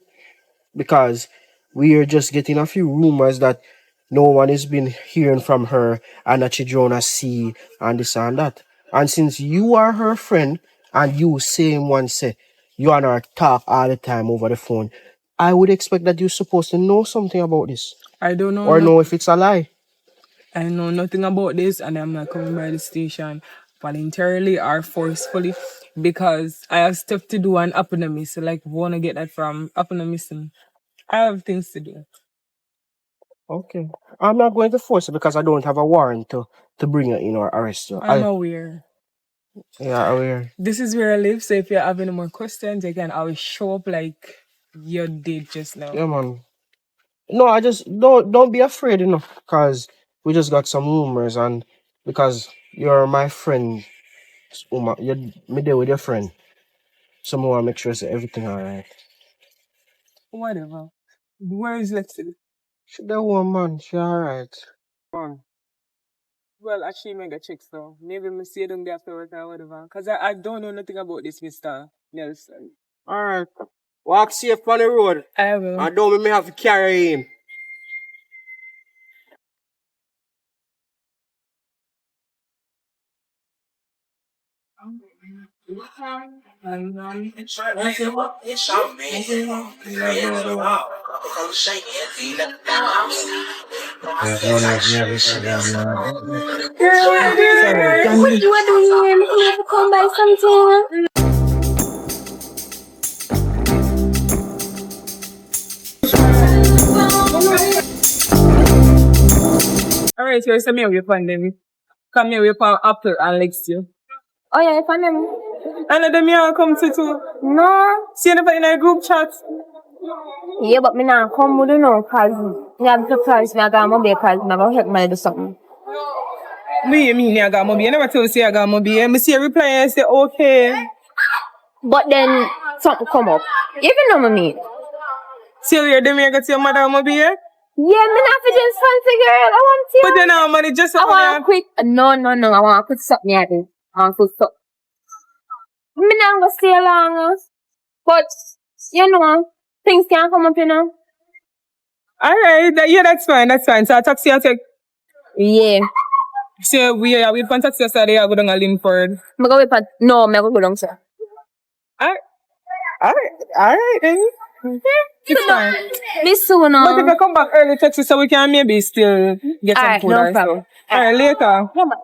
because we are just getting a few rumors that no one has been hearing from her and that she drowned at sea and this and that. And since you are her friend and you same one say you and her talk all the time over the phone, I would expect that you're supposed to know something about this I don't know, or know if it's a lie. I know nothing about this, and I'm not coming by the station voluntarily or forcefully because I have stuff to do and eponymous. So, like, wanna get that from eponymous. I have things to do. Okay. I'm not going to force it because I don't have a warrant to bring you in or arrest you. I'm aware. Yeah, aware. This is where I live, so if you have any more questions, you can always show up like you did just now. Yeah, man. No, I just don't be afraid, because we just got some rumors and because you're my friend, you're me there with your friend. So I want to make sure that everything alright. Whatever. Where is Lexi? She the one man, she alright. Man. Well, actually, mega checks though. Maybe me see them there after work or whatever. Cause I don't know nothing about this Mr. Nelson. Alright. Walk safe on the road. I will. And don't make me have to carry him. What you are doing here? You have to come by something. Alright, so send me away from them. Come here with Apple and Lexi. Oh yeah, if I them. And them here come to too. No. See you in a group chat. Yeah, but me not come with you know, cause me have to price me I got my baby cause me I go help me do something. Me mean I got Mobi. I never tell you say I got Mobi. Me see a reply and say okay. But then something come up. You even know me. See you them here got your mother Mobi. Yeah, me not for this fancy girl. I want you. But then now money just I want to quit. No. I want to quit something I do. I want to stop. Me not gonna stay long. But, you know, things can come up, you know. Alright, yeah, that's fine. So I taxi I take. Yeah. So we from taxi yesterday I go down to Linford. Me go with no, me go down, sir. Alright then. It's fine. Me soon, But if I come back early Texas so we can maybe still get some alright, food no or problem. so. Alright, later. Yeah, but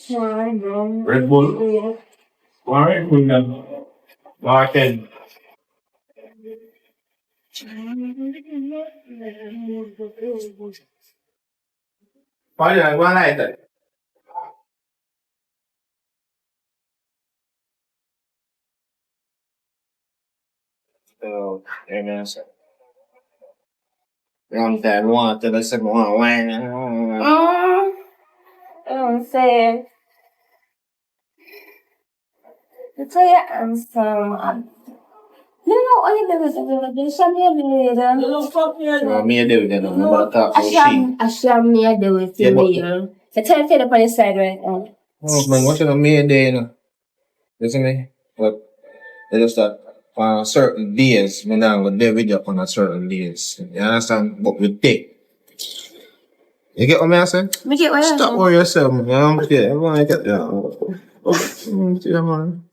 Red Bull. Alright, we got Martin. Why I want like that? So, amen. I'm that one to the second one. I'm saying, to tell you I'm sorry. No, all you do is show me a video. So, me and David, I'm about to talk to she. I show me a do with you, video. So tell you up on your side right now. Oh, man, what's your me a day, you know? Listen me? But, they just that on certain days, me not gonna do video on a certain days. You understand? But we take. You get what me I say? Me get what you Stop say. worrying yourself, man. I'm scared. Everyone get yeah, man.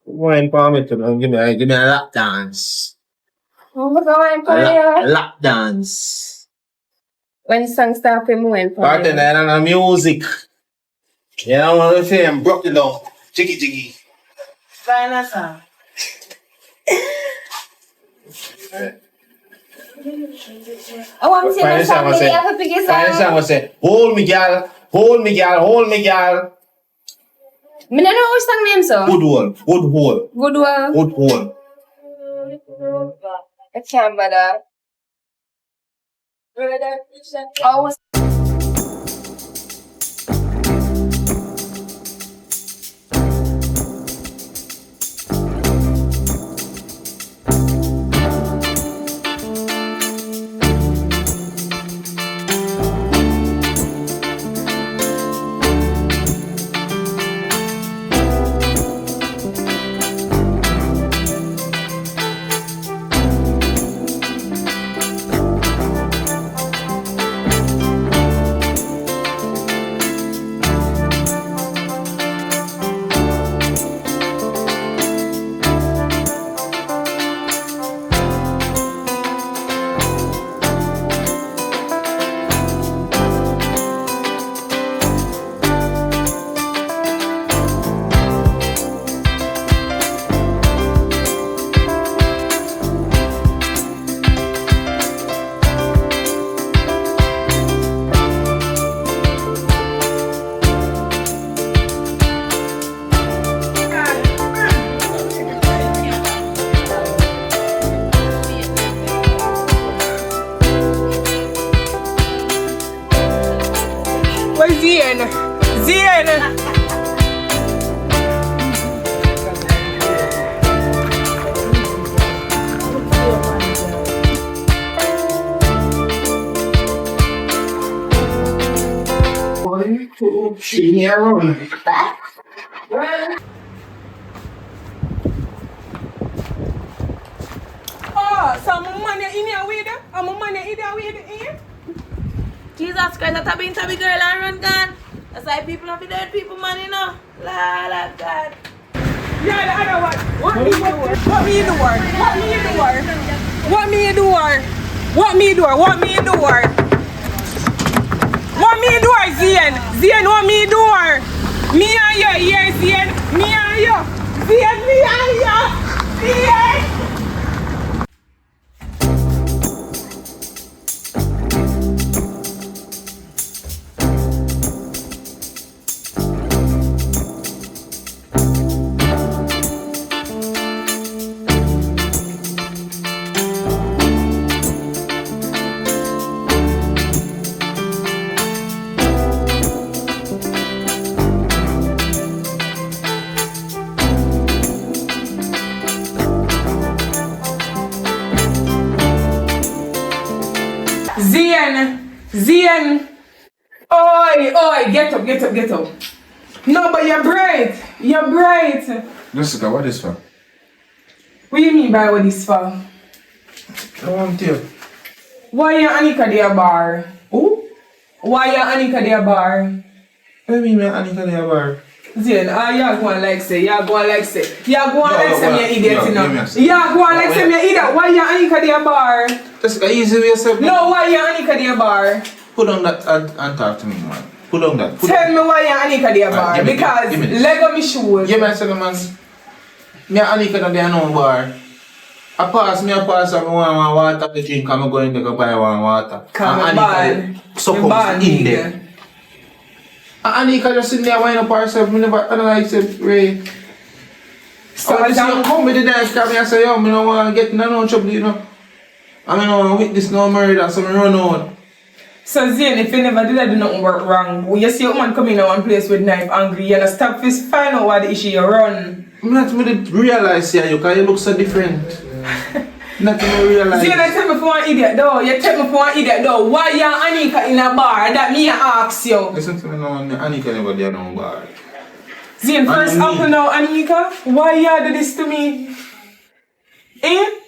Wine for me to give me a lap dance. What's going A on? lap dance. When song start with me, Partner and the music. You know what I'm saying? Broke it down. Jiggy jiggy. Final song. I want to see the song. Me have to pick a song. was say, hold me, gal, hold me, gal, hold me, gal. Me don't know which song name so. Good hole, good hole, Good one. good hole. I can't bother. Oh, Where's Zien? Zien! Oh, so I'm money in here with you? I'm money in here with you? Jesus Christ, that have been to be girl and run gun. That's why people have to dead people money now. La God. Yeah, the other one. What me do? What me do? What me do? What me do? What me do? What me do? What me do? Zien? Zien, what me do? Me and you, yeah, Zien. Me and you. Zien, me and you. Zien. Zien. Oi, get up. No, but you're bright. Jessica, what is for? What do you mean by what this for? I want you. Why you Anika the bar? Who? Why you Anika the bar? What do you mean, man? Anika the bar? Zien, you go on like say, me idiot, you know. Yes. You go on like say me idiot. Why you Anika the bar? Jessica, easy with yourself. No, why you Anika the bar? Put on that and talk to me, man. Put on that. Tell me why you Anika the bar. give me- Because give me this. Lego me shoes. Give me a second, man. Me and Anika don't dey no bar. I pass, and I want water to drink, I'm going to go buy one water. Come And on, supposed in there. And Anika just sitting there wine up herself, me never analyze it, Ray. So I I'm come with the dance, come here and say, yo, me don't want to get in no trouble, you know. I mean, no witness no murder, so me run out. So Zane, if you never did do nothing wrong, when you see a man come in one place with knife angry, you stop this, find out what the issue you run. I'm not going to realize here, you, because you look so different. Not to realize. Zane, you tell me for an idiot though, why you Anika in a bar, that me ask you. Listen to me now, Anika never did no bar. Zane, first up now, Anika, why you do this to me? Eh?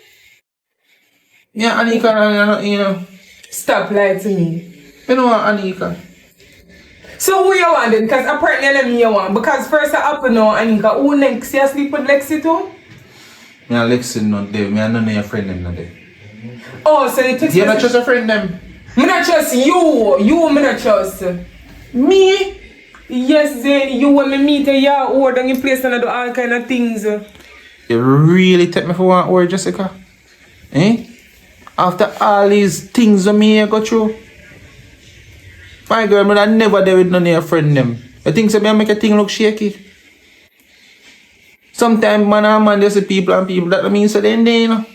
Yeah, Anika, you know. Stop lying to me. You know what, Anika? So who you want then? Because apparently let me you want. Because first I happen now, Anika, who next? You sleep with Lexi too? Me and Lexi not there. Me and none of your friend them not there. Oh, so you text You not trust your friend them? Me not trust you. You me not trust. Me? Yes, then you when me meet a year old and you place and I do all kind of things. You really take me for one word, Jessica? Eh? After all these things that me go through? My girl, I never there with none of your friend them. You think so me make a thing look shaky? Sometimes man and man just see people and people that don't mean so then they, you know.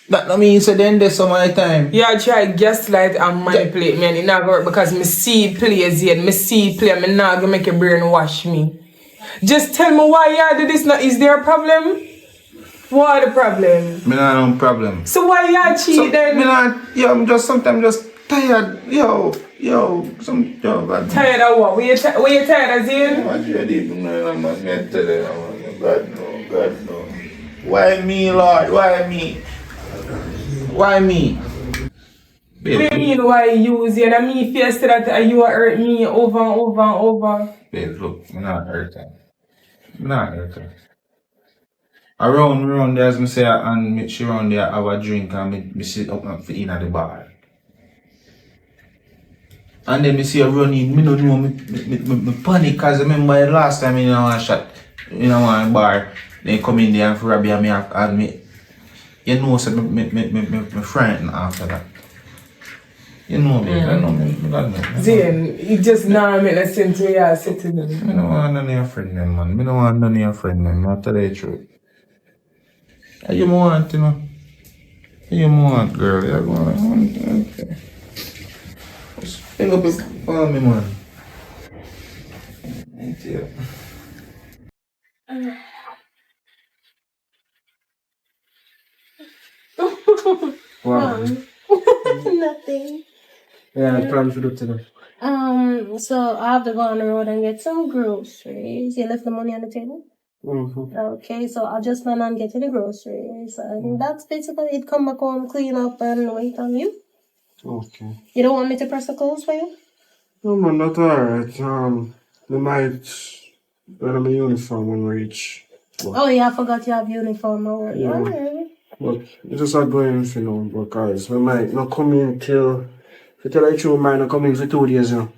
That don't mean so then they some of the time. Yeah, try gaslight and manipulate me and it not work because me see plays yet, me see play, me not gonna make your brain wash me. Just tell me why you do this now. Is there a problem? What the problem? Me not no problem. So why you cheat then? Me not, yo, I'm just sometimes just tired. Yo, God. Tired of what? Were you tired of Zane? God no. Why me, Lord? Why me? Why me? What do you mean why you use it? I mean if you say that you hurt me over and over and over. Babe, look, I'm not hurting. I'm not hurting. Around there, as I say, and me she around there have a drink and me sit up and fit in at the bar. And then me see her running, me don't know, me panic because I remember the last time in a shot, in a bar, they come in there and grab me and me, you know, so me frightened after that. You know me, I know me, God know. Zane, you just now make a sense where you are sitting in. I don't want none of your friend them, man. I don't want none of your friend them, I'll tell you the truth. How you want, you know? How you want, girl? You want, okay. Just fill up it for me, man. Thank you. Wow. Nothing. Yeah, I plan to do today. So I have to go on the road and get some groceries. You left the money on the table? Mm-hmm. Okay, so I'll just plan on getting the groceries. And that's basically it. Come back home, clean up, and wait on you. Okay. You don't want me to press the clothes for you? No man, that's alright. We might wear my uniform when we reach. Oh yeah, I forgot you have uniform already. Yeah. Alright. But it's just not going for now because we might not come in till, to tell you the truth, we might not come in for 2 days, you know.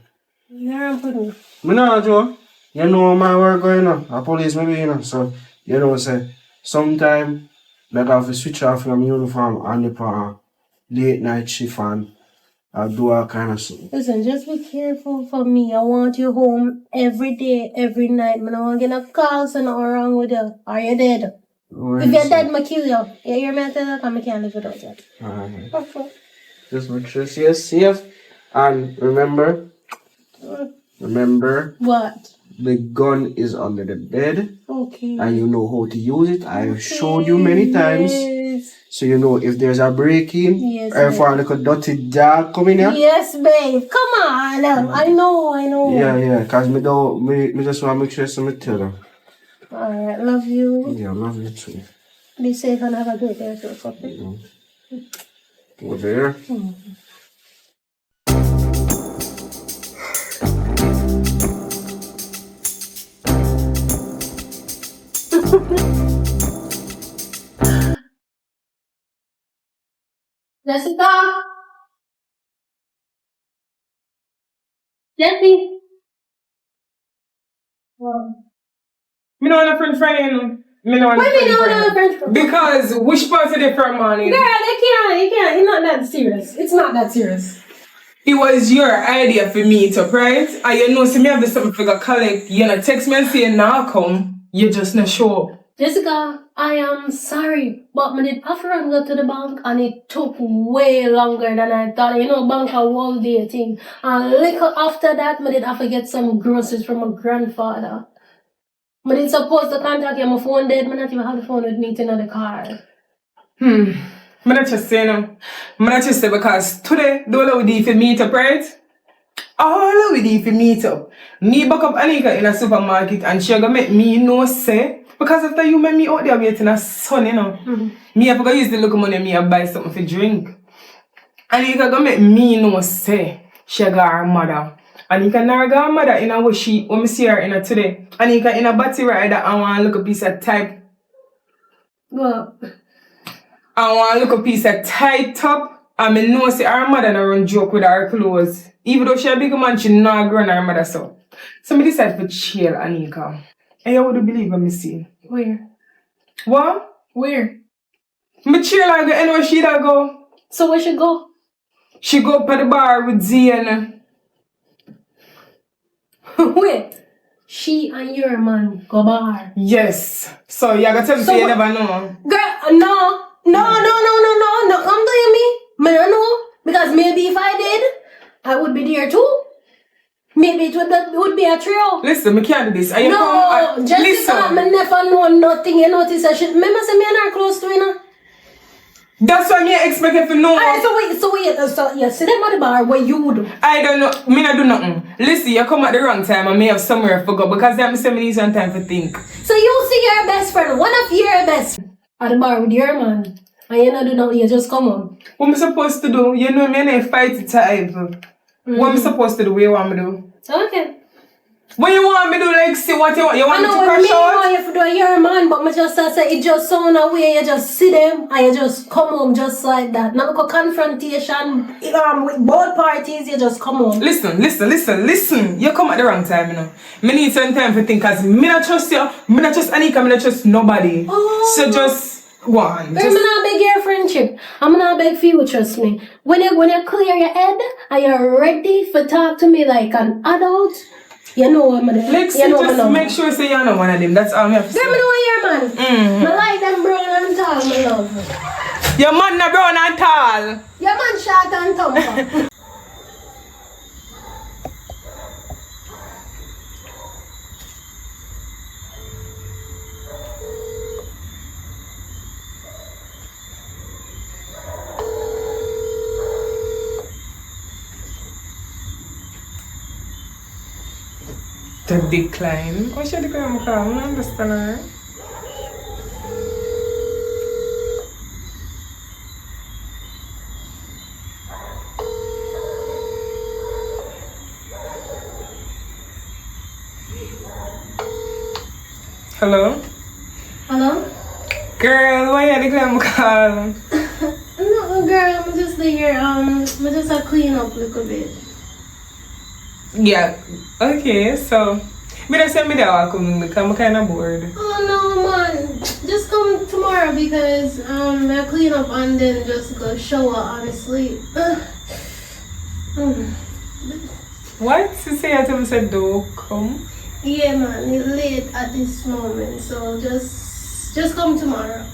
Yeah, I'm putting. Me know, Joe. You know my work going on. A police maybe, you know. So, you know, say, sometime, like I have to switch off from uniform and the late night shift and I do all kind of stuff. Listen, just be careful for me. I want you home every day, every night. I don't want to get a call, so nothing wrong with you. Are you dead? If you're dead, I'll kill you. You hear me? I tell you, I can't live without you. Alright. Okay. Just make sure you're safe. And remember, What? the gun is under the bed. Okay. And you know how to use it. I've showed you many times. Yes. So you know if there's a break-in, Yes, or if a little dirty dog coming here. Yes, babe. Come on. I know. Yeah, cause me just want to make sure something tell her. Alright, love you. Yeah, I love you too. Be safe and have a great day, too, okay? Over there. Jessica? Jessie? Me no want a friend Friday, you know. Me no want a Why me friend no want a Friday. friend? Because which part of the friend morning? Girl, you can't. It's not that serious. It's not that serious. It was your idea for me to, right? And you know, see me have this something for collect. You know, text me and say, nah, come. You just not show up. Jessica, I am sorry, but I did have to run go to the bank and it took way longer than I thought. You know, bank a whole day thing. And little after that, I did have to get some groceries from my grandfather. I did supposed to contact you, my phone dead, I not even have the phone with me in the car. I'm not just saying, I'm not just saying because today, the whole we did for meet up, right? All we did for meet up. Me back up Anika in a supermarket and she gonna make me know say, Because after you met me out there waiting a son, you know. Me have to go use the little money me have buy something for drink. And you can go make me know say she got her mother. And you can now go her mother in a what she when me see her in a today. And you can in a body rider I want to look a piece of type. What? I want to look a piece of tight top. And me know say her mother no run joke with her clothes. Even though she a big man, she not grown her mother so. So me decide to chill Anika. And you would believe what me see. Where? What? Where? Me chill and go anywhere she da go. So where she go? She go up at the bar with Ziana. Wait. She and your man go bar. Yes. So you gotta tell me So say you what- never know. Girl, no. No, come to me. Me don't know. Because maybe if I did, I would be there too. Maybe it would be a trio. Listen, me can't do this. Are you No, Jessica, listen. me never know nothing. You notice that shit. Remember say me and her close to you know? That's why me expect you to know. Alright, so you see them at the bar where you would. I don't know. Me not do nothing. Listen, you come at the wrong time and me have somewhere to go because them say me need some time to think. So you see your best friend, one of your best at the bar with your man. And you not do nothing, you just come on. What am I supposed to do? You know me and I fight type. What am I supposed to do? What you want me to do? Okay. What you want me to do? Like see what you want? You I want me know to what crash me out? know you for do your man, but me just say it just sound away, you just see them and you just come home just like that. Now go confrontation with both parties, you just come home. Listen. You come at the wrong time, you know. Me need some time to think because me not trust you. Me not trust Anika. Me not trust nobody. Oh. So just one. Girl, I'm not beg your friendship. I'm not beg for you, trust me. When you clear your head and you're ready for talk to me like an adult, you know what I'm gonna do. Lexi, You know what just I'm make sure say you're not one of them. That's all me have to Girl, say. me know your man. I like them brown and tall, my love. Your man not brown and tall. Your man short and tough. The decline. What should decline? I don't understand her. Hello? Hello? Girl, why you decline my call? No, girl, I'm just there. I just a clean up a little bit. Yeah. Okay, so me just send me that walk with me because I'm kind of bored. Oh no, man. Just come tomorrow because I clean up and then just go shower and sleep. What? You say I told me said don't come? Yeah, man. It's late at this moment, so just come tomorrow.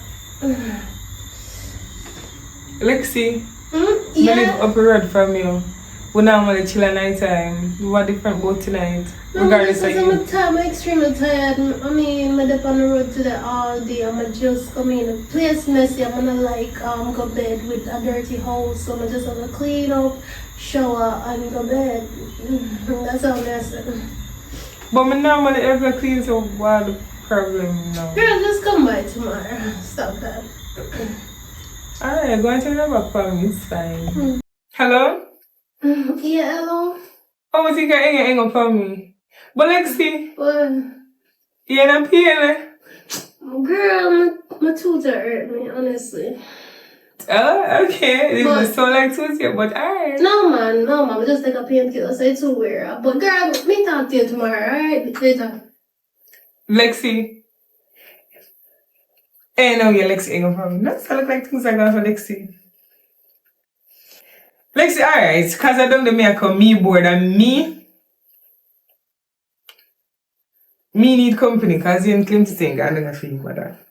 Lexi, I Yeah. live up the road from you. We normally chill at night time. We want different boat tonight. No, Regardless of because you. I'm extremely tired. I mean, I'm up on the road today all day. I'm just coming in. The place messy. I'm gonna go bed with a dirty house. So I'm just gonna clean up, shower, and go bed. That's all messy. But me normally ever clean, so what the problem now? Girl, just come by tomorrow. Stop that. Alright, go and turn it back for me. It's fine. Hello? Yeah, hello. Oh, you can hang up for me. But Lexi, But, you're not paying. girl, my tooth hurt me, honestly. Oh, okay. It But- was so like Tuesday, but alright. No, man. Just take a painkiller, so it's too weird. But, girl, me talk to you tomorrow, alright? Later. Lexi. Hey, no, yeah, Lexi ain't gonna for me. Not so look like things are going for Lexi. Lexi, alright, because I don't do me I come me bored and me need company because you ain't claim to think I'm gonna feel about that.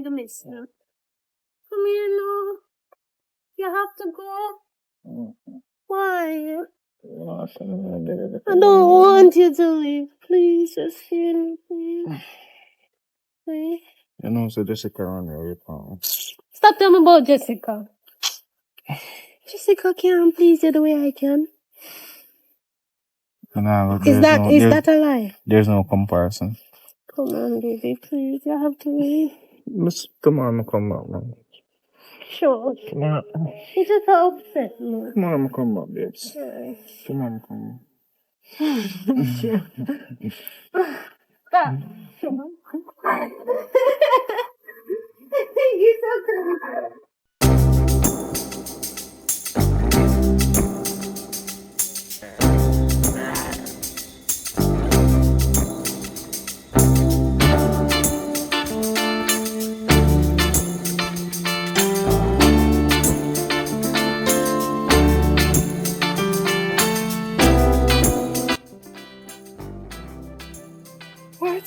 to miss you. Come here now. You have to go. Why? I don't want you to leave. Please, just hear me, please. Please. You know, so Jessica around here, Stop telling me about Jessica. Jessica can't please you the way I can. No, Is that a lie? There's no comparison. Come on, baby, please. You have to leave. Come on, come on, man. Sure. Come on. You just so upset, man. Come on, come on, babes. Sure. Come on, come on. Stop. You're so crazy. What?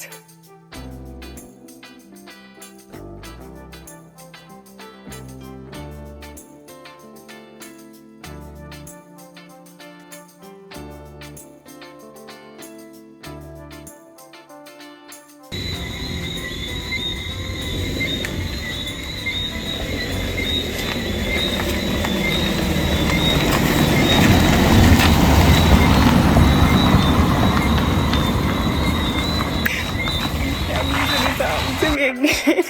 To me again.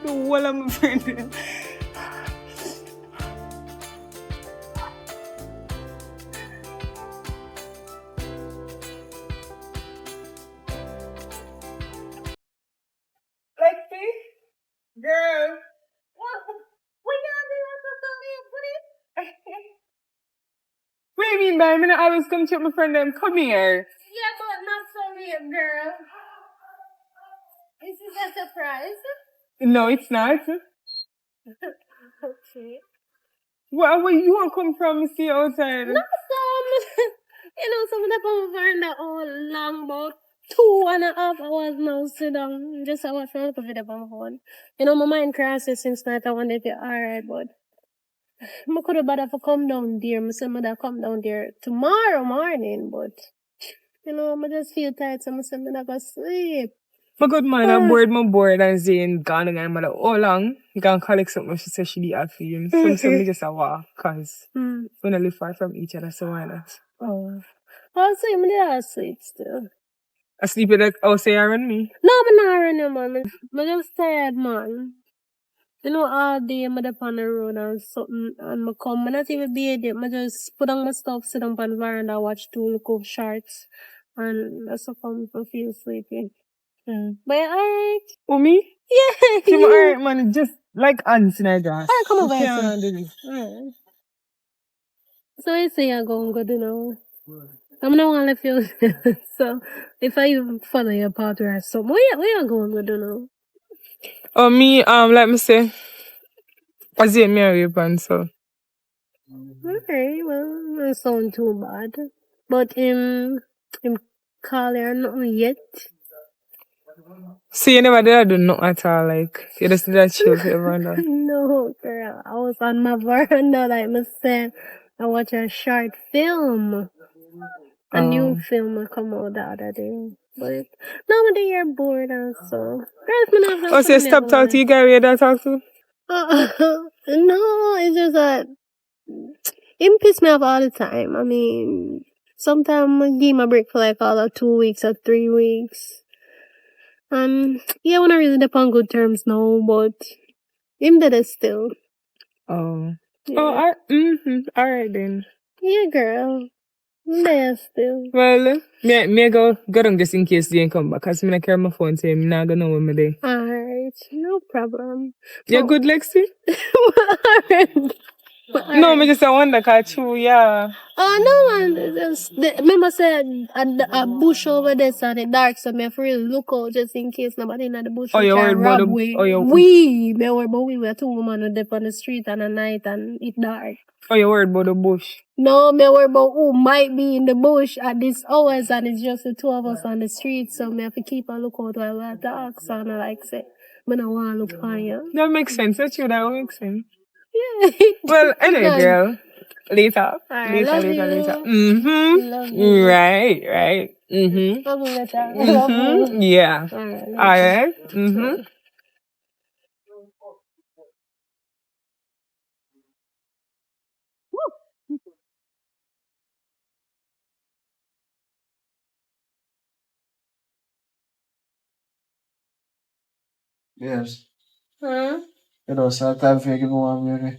The whole of my friend. Lexi? Girl. What y'all doing so late, buddy? What do you mean by I'm gonna always come to my friend them? Come here. Yeah, but not so late, girl. Is this a surprise? No, it's not. Okay. Where you want to come from? See you outside. Not some. You know, some of the people find that all long, about 2.5 hours now, sit down. Just I watch my little video on my phone. You know, my mind crashes since night. I wanted to be alright, but I could have better for come down there. I said I come down there tomorrow morning, but you know, I just feel tired, so I said I go sleep. My good man, I'm bored and saying gone and I'm like, how long? You can collect something. She said she did have for you. So me just a walk, cause we don't live far from each other, so why not? Oh. Also, I'm there asleep still. Asleep at that house here around me. No, I'm not running, man. I'm just tired, man. You know, all day I'm up on the road and something, and I come, and not even be there. I just put on my stuff, sit down on the veranda, watch 2 little shorts, and that's how come I feel sleepy. But alright. Oh, me? Yeah. She alright, man. Just like ants in her grass. Alright, come over You here, can't sir. handle it. Alright. So I say I go and go, you know. I'm not want to feel so if I even follow your path or something, where you going, you know? Oh, me, let me say, I see me a weapon, so. Okay, well, not sound too bad. But him call her nothing yet. So you never did do nothing at all, like, you just did that chill for everyone. No, girl. I was on my veranda, like I said. I watch a short film. A new film come out the other day. But nowadays you're bored and so. Oh, so you stop talking to you guy you don't talk to? No, it's just that him piss me off all the time. I mean, sometimes I give him a break for like all of 2 weeks or 3 weeks. And yeah, we're not really on good terms now, but him did it still. Oh. Yeah. Oh, alright then. Yeah, girl. There still. Well, me go down just in case they ain't come back. Cause me not carry my phone, so I'm not gonna know when me there. Alright, no problem. You good, Lexi? Alright. No, me just a wonder, cause true, yeah. Oh no, man. Remember said a bush over there, so the dark, so me have to really look out just in case nobody in the bush Oh, will you try worried and about rob the... we. Oh, you... Me worried about we were two women who dip on the street and at night and it dark. Oh, you worried about the bush. No, me worried about who might be in the bush at this hours and it's just the two of us on the street, so me have to keep a lookout while we talk, so I like say, me no want to look for you. That makes sense. That's true. That makes sense. Yeah. Well, anyway, Done. girl. Later. I love you. Mm-hmm. Love you. Right. Mm-hmm. Love you, Letta. Love you. Yeah. Alright. Alright. Mm-hmm. Yes. Huh? You know, sometimes you give me one baby.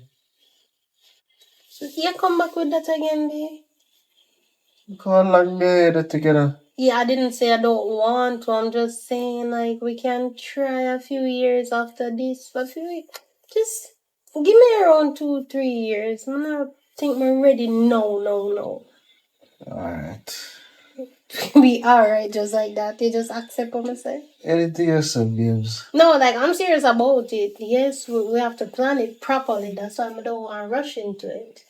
Yeah, come back with that again, babe. Call like that together. Yeah, I didn't say I don't want to. I'm just saying, like, we can try a few years after this. For a few, just give me around 2-3 years. I don't think we're ready. No. Alright. Be alright, just like that. You just accept what I say. Anything you say, babes. No, like, I'm serious about it. Yes, we have to plan it properly. That's why I don't want to rush into it.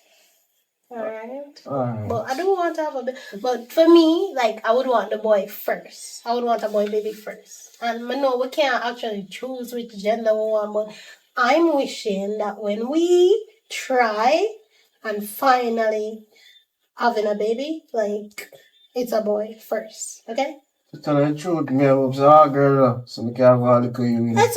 Alright. Alright. But I don't want to have a baby. But for me, like, I would want the boy first. I would want a boy baby first. And I know we can't actually choose which gender we want, but I'm wishing that when we try and finally having a baby, like, it's a boy first. Okay? To tell you the truth, me have a girl, so we can have a little you. That's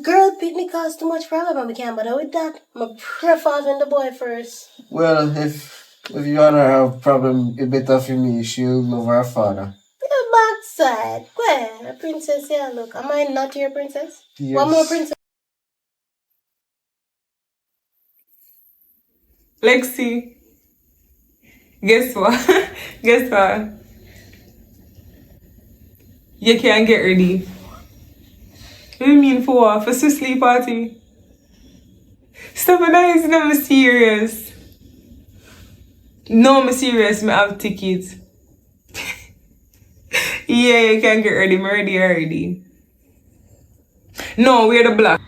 girl picnic cause too much problem and we can't bother with that. I prefer having the boy first. Well, if you wanna have problem, it better for me. She'll love her father. The backside. Where? A princess here, look. Am I not your princess? Yes. One more princess. Lexi, guess what? Guess what? You can't get ready. What do you mean for what? For sleep party? Stop it, that is not serious. No, I'm serious. I have tickets. Yeah, you can get ready. I'm ready already. No, we're the black.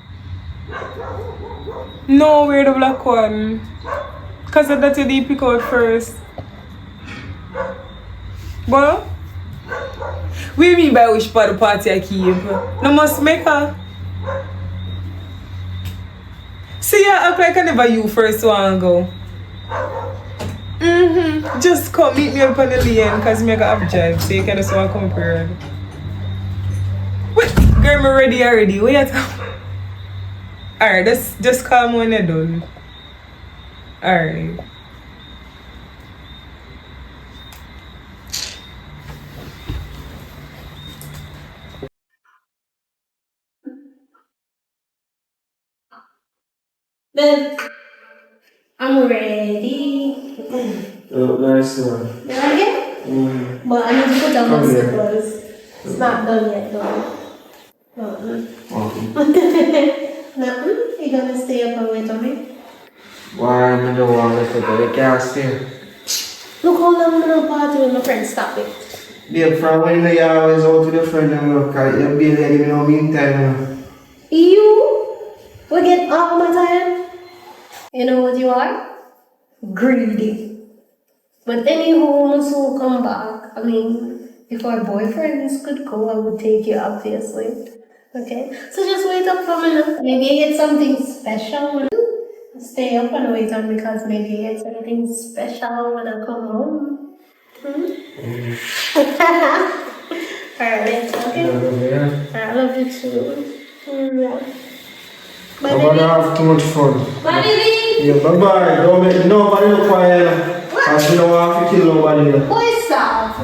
No, we're the black one. Because of that, you need to pick out first. What? What do you mean by which part of the party I keep? No must make her. See, you act like I never you first one go. Just come meet me up on the lane because I got a drive, so you can just want to come here. Wait, girl, I'm ready already. Wait at Alright, just call me when you're done. Alright. Then I'm ready. Oh, nice one. You like it? But I need to put on my slippers. It's not done yet though. Nothing? You gonna stay up and wait on me? Why am I the one with the gas here? Look how long I'm gonna party with my friends. Stop it. Dear from when you always out with your friend and look at you've been ready in no meantime. You will get all my time. You know what you are? Greedy. But anywho, once will come back. I mean, if our boyfriends could go, I would take you, obviously. Okay? So just wait up for me now. Maybe you get something special. Stay up and wait on me because maybe you get something special when I come home. Alright, okay? I love you too. Bye, I'm baby. gonna have too much fun. Bye, baby. Yeah, bye-bye. Don't make nobody look for you. Because you don't want to kill nobody. Boy, stop.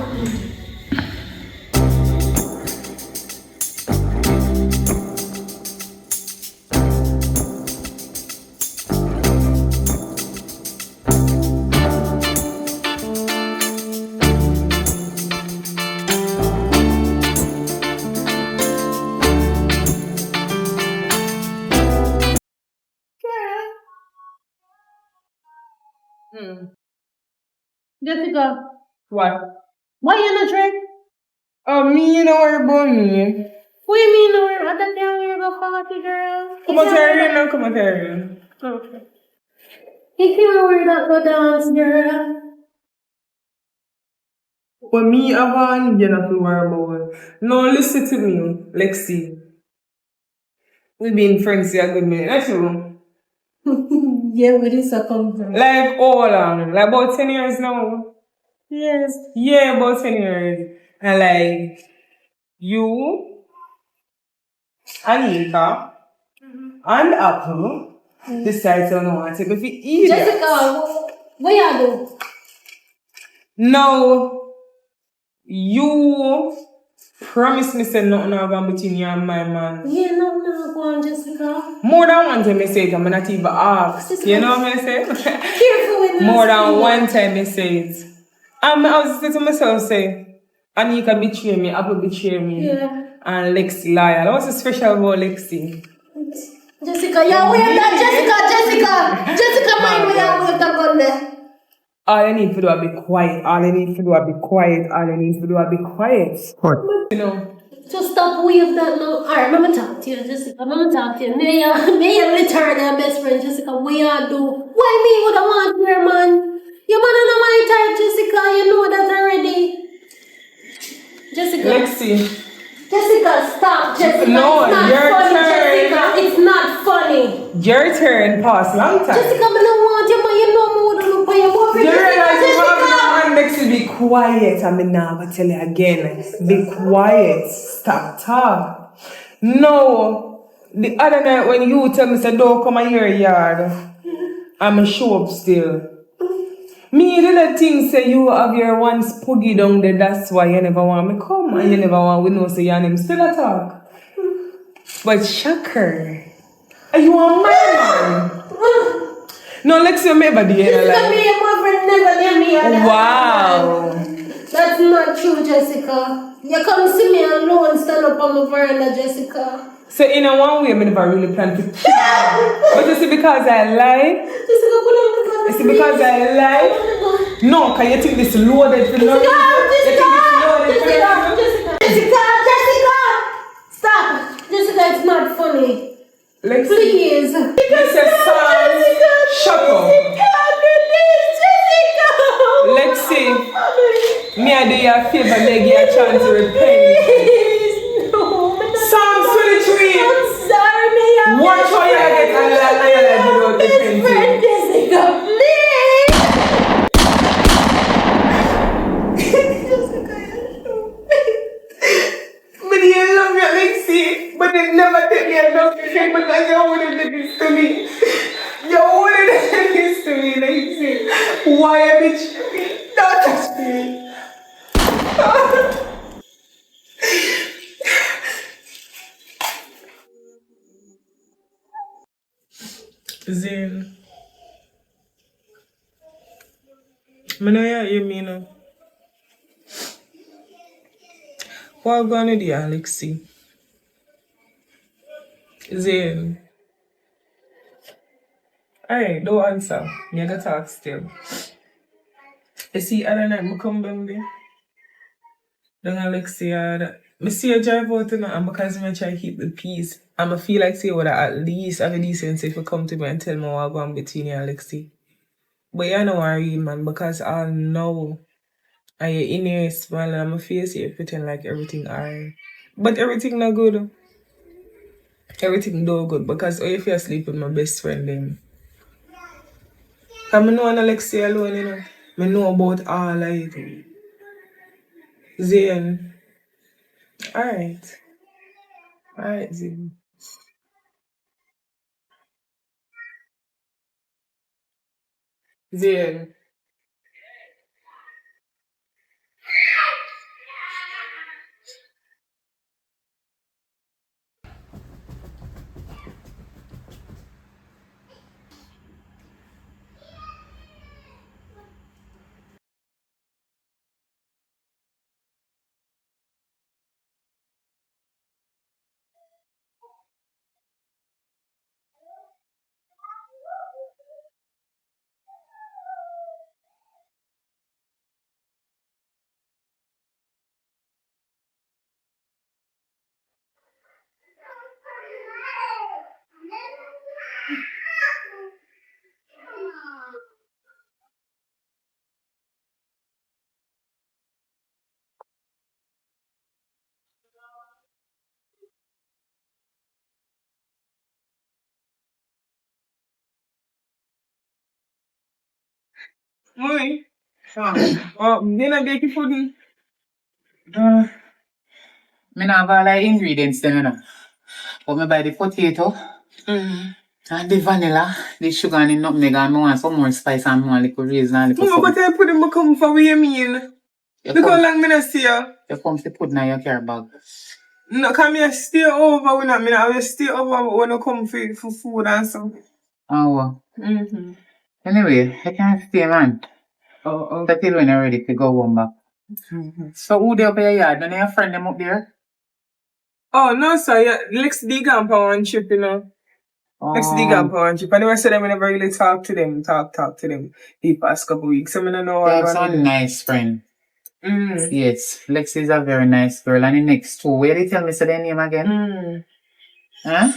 Jessica, What? why you not drink? Oh, me, you know worry about me. What you mean, no? I don't think we're gonna party, girl. Come on, Terry, now, come on, Terry. Okay. If you were that go dance, girl. But me, Avan, you not to worry about. No, listen to me, Lexi. We've been friends for a good minute, that's true. Yeah, but it's a comfort. Like, all long, like about 10 years now. Yes. Yeah, about 10 years. And like, you, Anika, and Apple decide to not want to go for eat. Jessica, what you do? Now, you promise me say nothing about between you and my man. Yeah, no, go on, Jessica. More than one time I say it, I'm not even ask. Jessica. You know what I say? Careful with More than speaking. one time I say it. I was saying to myself, say, Anika betray me, Apple betray me, Yeah. and Lexi liar. What's so special about Lexi? Jessica, yeah, we have that. Jessica, mind we have that gun there. All I need to do is be quiet. All I need to do is be quiet. All I need to do is be quiet. What? You know. So stop wave that now. Alright, I'm gonna talk to you, Jessica. I'm gonna talk to you. Me and return our best friend, Jessica. What you do? Why me would I want your man? Your man is not my type, Jessica. You know that already. Jessica. Lexi. Jessica, stop, Jessica. No, it's not your funny, turn. Jessica. It's not funny. Your turn pass long time. Jessica, I don't want you, but you know me would look for your boyfriend. You realize you Jessica. have Lexi, be quiet. I'm now gonna tell you again. Be quiet. Stop talk. No. The other night when you tell me say don't come in your yard, I'ma show up still. Me didn't think say you have your one spooky down there, that's why you never want me come and you never want we know say your name still a talk. But shocker. Are you a man? No, Lexi, you never did. Jessica, me and my friend never did me. Wow. That's not true, Jessica. You come see me alone, stand up on the veranda, Jessica. So in a one way, I never really plan to kill you. But you see, because I lie. Jessica, put on the gun. You see, because I lie. No, can you think this loaded for no reason? You think this loaded for no reason? Jessica! Stop! Jessica, it's not funny. Lexi. Please. Mr. Sam, shut up. Lexi, me I do you a favor, make you a chance to repent. Psalm 23. I'm sorry, me. Watch how you get and like without repenting. Jessica, please. But you love me, Lexi. But it never take me a love to him because you wouldn't do this to me. You wouldn't do this to me, Lexi. Why a bitch? Don't touch me. Zane. I know you mean. What gonna do, Alexi? Zane. Alright, don't answer. You gotta talk still. You see, other night I come baby. Then Alexi had. I see you drive out tonight and because I try to keep the peace. And I feel like say would at least have a decency if you come to me and tell me what going on between you and Alexi. But you know worry, man, because I know and you're in here smiling on my face, you're pretend like everything alright. But everything not good. Everything do good because if you sleep with my best friend them. And I know Alexi alone, you know. I know about all of it. Zane. Alright. Alright, Zane. Zane. Mommy. Dinner get your food. Me not have all the ingredients then, you know. But me buy the potato and the vanilla, the sugar and the nutmeg, and I want some more spice and more little raisin and little Mama, but something. I put him come for what you mean. You Look how come, long me not see you. you come to put in your car bag. No, come here, stay over when I will stay over when I come for food and stuff. Oh, well. Mm-hmm. Anyway, I can't stay, man. Oh. Until when you're ready to go home back. Mm-hmm. So who they up in your yard? Don't you have friend them up there? Oh, no, sir. Yeah, Lex D gone for one trip, you know. Lex D gone for one trip. I never said I never really talk to them the past couple weeks. I mean, I know You what have I'm some doing. nice friend. Mm. Yes, Lexi is a very nice girl. And the next two, where they tell me say their name again? Mm. Huh?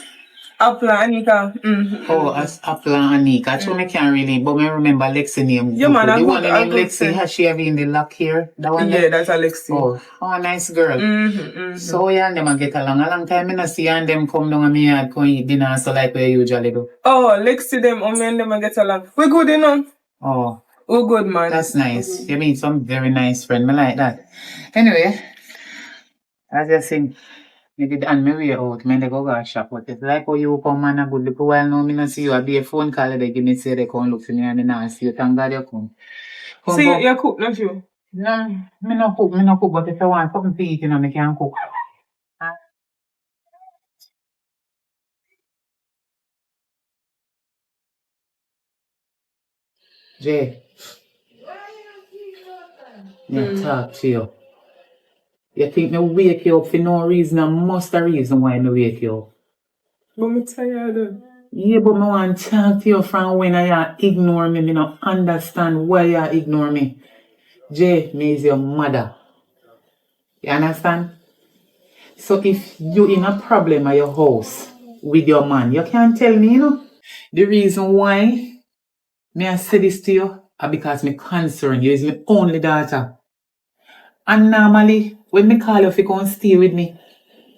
Apla, Anika. Mm-hmm. Oh, as Apla and Anika. Actually, I can't really, but I remember Lexi name. Yeah, man, The one named good Lexi, has she ever in the lock here? That one Yeah, there? that's Alexi. Oh, nice girl. Mm-hmm. So yeah, and them a get along. A long time I not see you and them come down and me yard come eat dinner so like we usually do. Oh, Lexi them, me and them I get along. We good, you know? Oh, Oh, good, man. that's nice. You meet some very nice friend. I like that. Anyway, as you sing, me did on my way out, me they go shop. But it's like how you come man a good little while now, me not see you. I be a phone call they give me say they come look for me and then I see you. Thank God you come. So you cook, not you? No, me no cook, but if I want something to eat, you know, me can cook. Jay, me talk to you. You think me wake you up for no reason and must a reason why me wake you up? But me tired. Yeah, but me want to talk to you from when you ignore me. Me not understand why you ignore me. Jay, me is your mother. You understand? So if you in a problem at your house with your man, you can't tell me, you know. The reason why me I say this to you are because me concern you is my only daughter. And normally, when me call you if you come stay with me,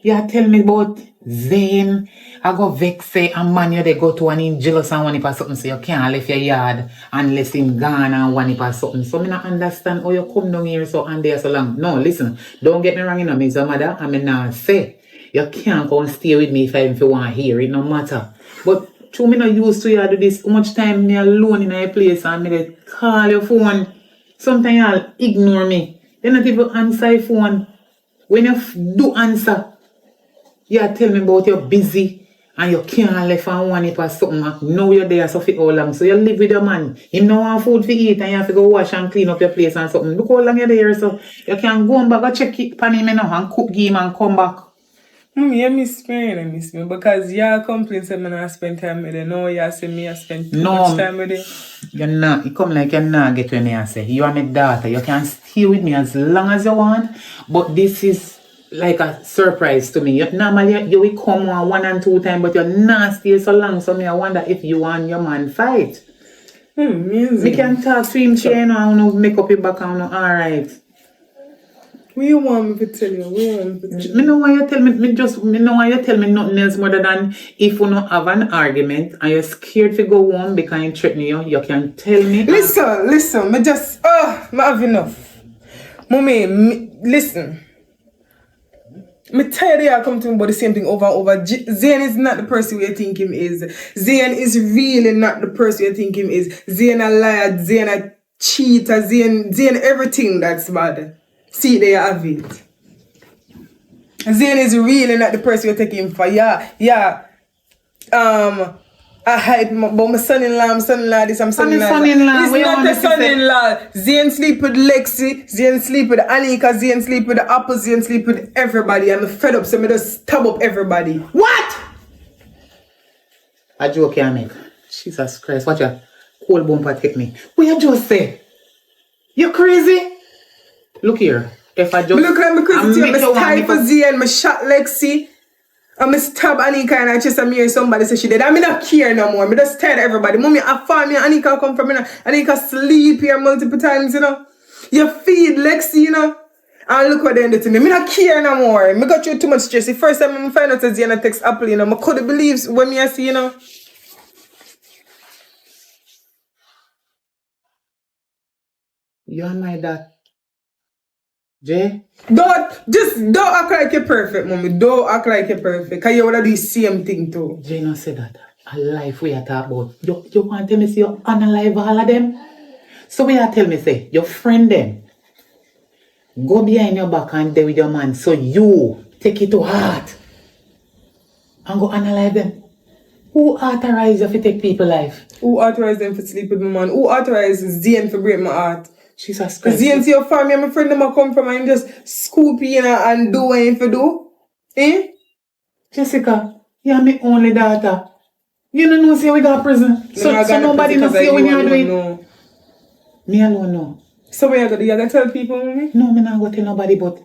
you tell me about Zane. I go vex say a man you they go to and him jealous and want it or something, so you can't leave your yard unless him gone and want it or something. So me not understand how you come down here so and there so long. No, listen, don't get me wrong, you know, me mother, I mean not say you can't come stay with me if you want to hear it, no matter. But true, me not used to you do this. How much time me alone in a place and me they call your phone. Sometimes you'll ignore me. You not even answer your phone. When you do answer, you tell me about you're busy and you can't left and want it or something. Now you're there so for how long. So you live with your man. Him no want food to eat and you have to go wash and clean up your place and something. Look how long you're there so you can go and back and check it pan him now and cook him and come back. You miss me because you complain say me not spend time with you. No, you say me I spend too much time with you. You're not, you come like you're not get what me I say. You are my daughter. You can stay with me as long as you want. But this is like a surprise to me. Normally you will come one and two times, but you're not stay so long. So me I wonder if you and your man fight. Me can talk to him, you know, I want to make up your back and alright. What you want me to tell you? Me know why you tell me nothing else more than if you don't have an argument and you're scared to go home because you threaten you can tell me. Listen, me just I have enough. Mommy, listen. Me tired of you come to me about the same thing over and over. Zane is not the person you think him is. Zane is really not the person you think him is. Zane a liar, Zane a cheater, Zane everything that's bad. See, there you have it. Zane is really not the person you take him for. I hype about my son-in-law, this, I'm son-in-law. He's not a son-in-law. Zane sleep with Lexi, Zane sleep with Anika, Zane sleep with the Apple, Zane sleep with everybody. I'm fed up, so I just stab up everybody. What? A joke you make. Jesus Christ, watch your cold bumper take me. What you just say? You crazy? Look here. If I just... Look like me crazy, I'm tired for Zane, I shot Lexi. I'm a stab Anika and I just hear somebody say she did. I mean, I care no more. I just tell everybody. Mommy, I found me Anika come from me. Anika sleep here multiple times, you know. You feed Lexi, you know. And look what they did to me. I not care no more. I got you too much stress. The first time I find out that Ziana text Apple, you know, I couldn't believe when I see, you know. You're my dad. Jay? Don't act like you're perfect, mommy. Don't act like you're perfect. Cause you wanna do the same thing too. Jay no say that. A life we are talk about. You want to tell me say you unalive all of them? So we are tell me say your friend them go behind your back and there with your man. So you take it to heart and go unalive them. Who authorized you to take people's life? Who authorized them to sleep with my man? Who authorized Zane to break my heart? Jesus Cause Christ. Zane see your family and my friend them a come from and just scoop you in and do what you for do. Eh? Jessica, you're my only daughter. You don't know say we got prison. So nobody knows knows say when you do it. know. Me alone know. So what you gonna tell people, mommy? No, me not go tell nobody, but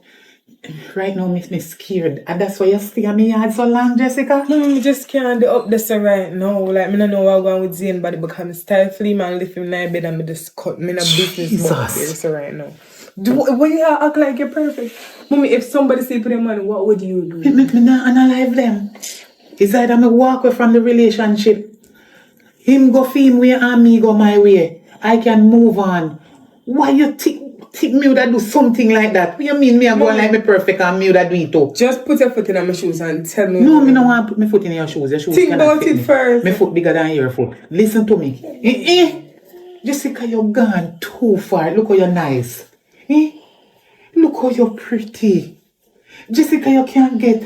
right now me scared. And that's why you stay in my yard so long, Jessica. No, me just can't do up this right now. Like, me don't know what I'm going with Zane body because I'm stifle him and lift him in bed and me just cut me in a business about this right now. When you act like you're perfect. Mommy, if somebody sleep with your man, what would you do? Me not unalive them. It's either me walk away from the relationship. Him go for him way and me go my way. I can move on. Why you think me would do something like that? What you mean me a go like me perfect and me would do it too? Just put your foot in my shoes and tell me. No, me don't want to put my foot in your shoes. Your shoes think cannot about fit it me. first. My foot bigger than your foot. Listen to me. Jessica, you're gone too far. Look how you're nice. Look how you're pretty. Jessica, you can't get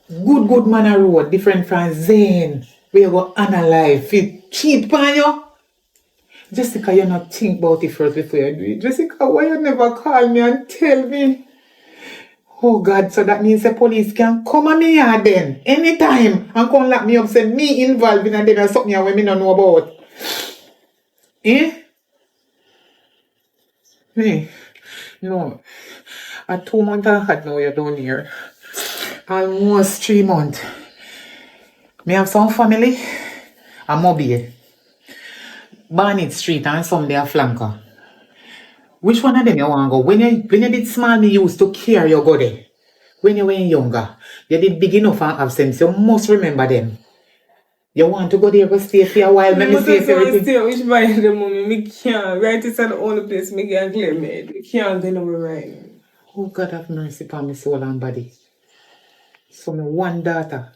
good man a road different from Zane. We go unalive. Fit cheat pan you. Jessica, you not think about it first before you do it. Jessica, why you never call me and tell me? Oh God, so that means the police can come at me yard then, anytime, and come lock me up, say me involved in a dinner something where me don't know about. Hey, no. A 2 months I had now you're down here. Almost 3 months. Me have some family. A Mobile. Barnett Street and some there flanker. Which one of them you want to go? When you did small, me used to care you go there. When you were younger, you did big enough and have sense. You must remember them. You want to go there, go stay for a while. Let me see if everything. Stay, which by the moment, me can't. Right, it's the only place me can claim it. Me can't go nowhere right now. Oh God have mercy upon my soul and body. So my one daughter.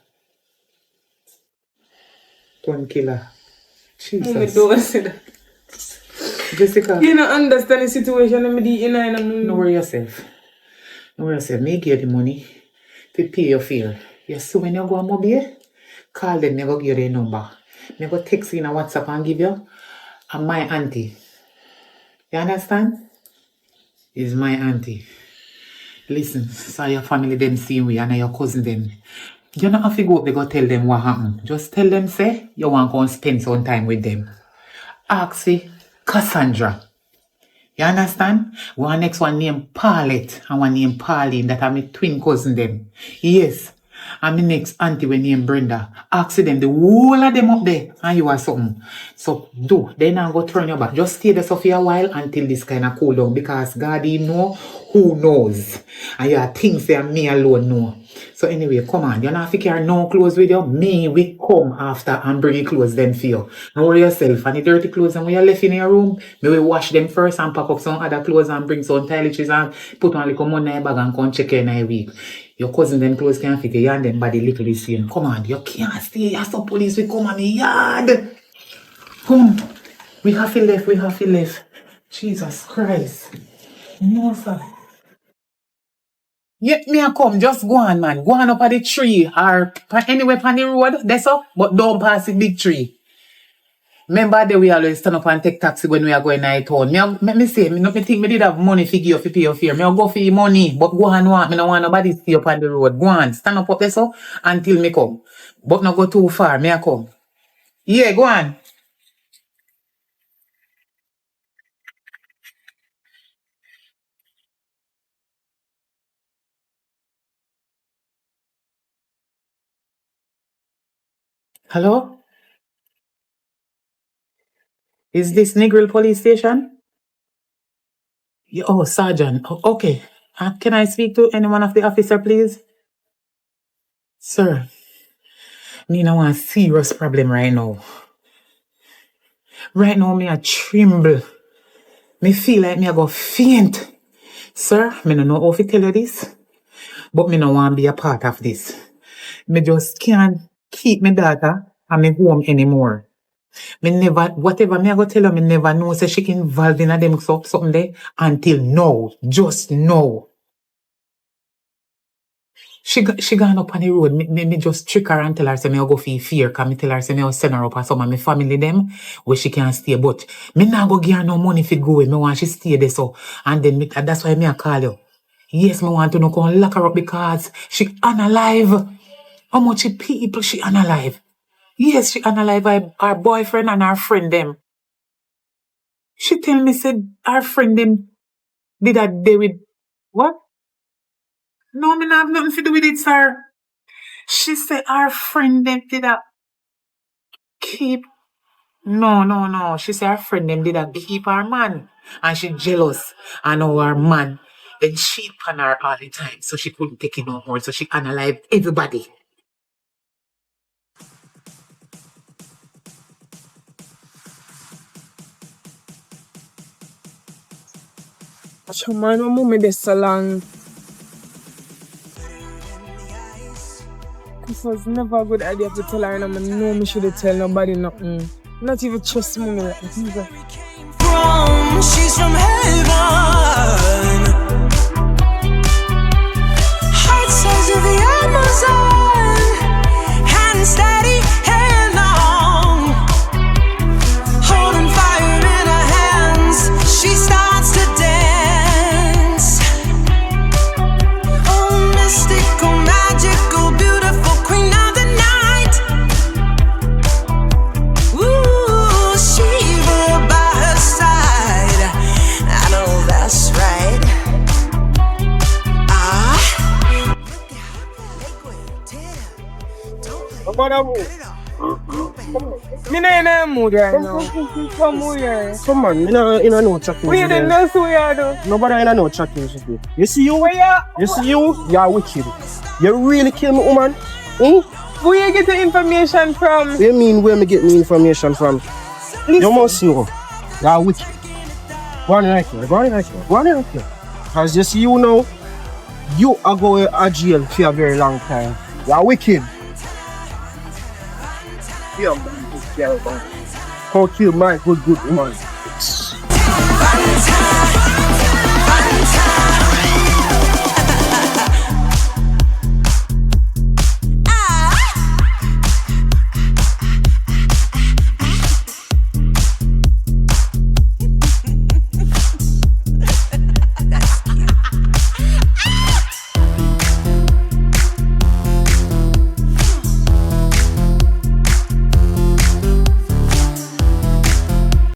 One killer. Jesus. Mommy, don't say that. Jessica. You don't understand the situation I'm in. No worry yourself. No worry yourself. Me give you the money to pay your fare. You see when you go on Mobile, call them, me go give you their number. Me go text you in a WhatsApp and give you. And my auntie. You understand? Is my auntie. Listen, so your family them see we and your cousin them. You don't have to go up there go tell them what happened. Just tell them say you want to go and spend some time with them. Ask for Cassandra. You understand? One next one named Paulette and one named Pauline that are my twin cousin them. Yes. And my next auntie we named Brenda. Ask them the whole of them up there and you are something. So do. Then I'm going to turn your back. Just stay there for a while until this kind of cool down because God you know who knows. And your things there me alone know. So anyway, come on. You don't have to carry no clothes with you. Me, we come after and bring your clothes then for you. Don't worry yourself. And the dirty clothes and when you left in your room, me will wash them first and pack up some other clothes and bring some toiletries and put on a little money in your bag and come check in a week. Your cousin them clothes can't fit you and them body little is same. Come on, you can't stay. You some police will come on me yard. Come. We have to left. Jesus Christ. No, sir. Yet me a come, just go on, man. Go on up at the tree or anywhere on the road, that's all. But don't pass the big tree. Remember that we always stand up and take taxi when we are going night town. Me say, me think me did have money to give you to pay your fare. Me go for your money, but go on walk. Me no want nobody stay up on the road. Go on, stand up there so until me come. But not go too far, me a come. Yeah, go on. Hello? Is this Negril police station? Oh, Sergeant. Okay. Can I speak to any one of the officer, please? Sir, me no want a serious problem right now. Right now, me a tremble. Me feel like me I go faint. Sir, me no know how to tell you this, but me no want to be a part of this. Me just can't keep my daughter at me home anymore. Me never, whatever me I go tell her, me never know say she involved in a them something there until now, just now. She gone up on the road, me just trick her and tell her say me I go feel fear, cause me tell her say me I send her up and some of my family them where she can stay, but me not go give her no money if it go away, me want she stay there so, and then that's why me I call you. Yes, me want to know come lock her up because she unalive. How much people she unalive? Yes, she unalive her boyfriend and her friend them. She tell me said her friend them did that day with what? No, me not have nothing to do with it, sir. She said her friend them did that keep. No. She said her friend them did that keep her man. And she jealous. And now her man then cheat on her all the time. So she couldn't take it no more. So she unalive everybody. Man, what moment this so long? This was never a good idea to tell her, and I know me shouldn't tell nobody nothing. Not even trust me like this either. She's from heaven. Heart size of the Amazon. Hand steady, hand long. Holding fire in her hands. She starts to dance. Oh, mystical, magical, beautiful queen of the night. Ooh, Shiva by her side. I know that's right. Me not in a mood right now. Come here. Come on, me not in a no chatting. We didn't know who you are though. Nobody in a no chatting with you. You see you? Where you? You see you? You're wicked. You really kill me, woman. Eh? Where you get the information from? What you mean where me get me information from? You must know. You're wicked. Go on right here. Go on right here. Go on right here. Because you see you now, you are going to jail for a very long time. You're wicked. Yeah, man. How kill my good woman.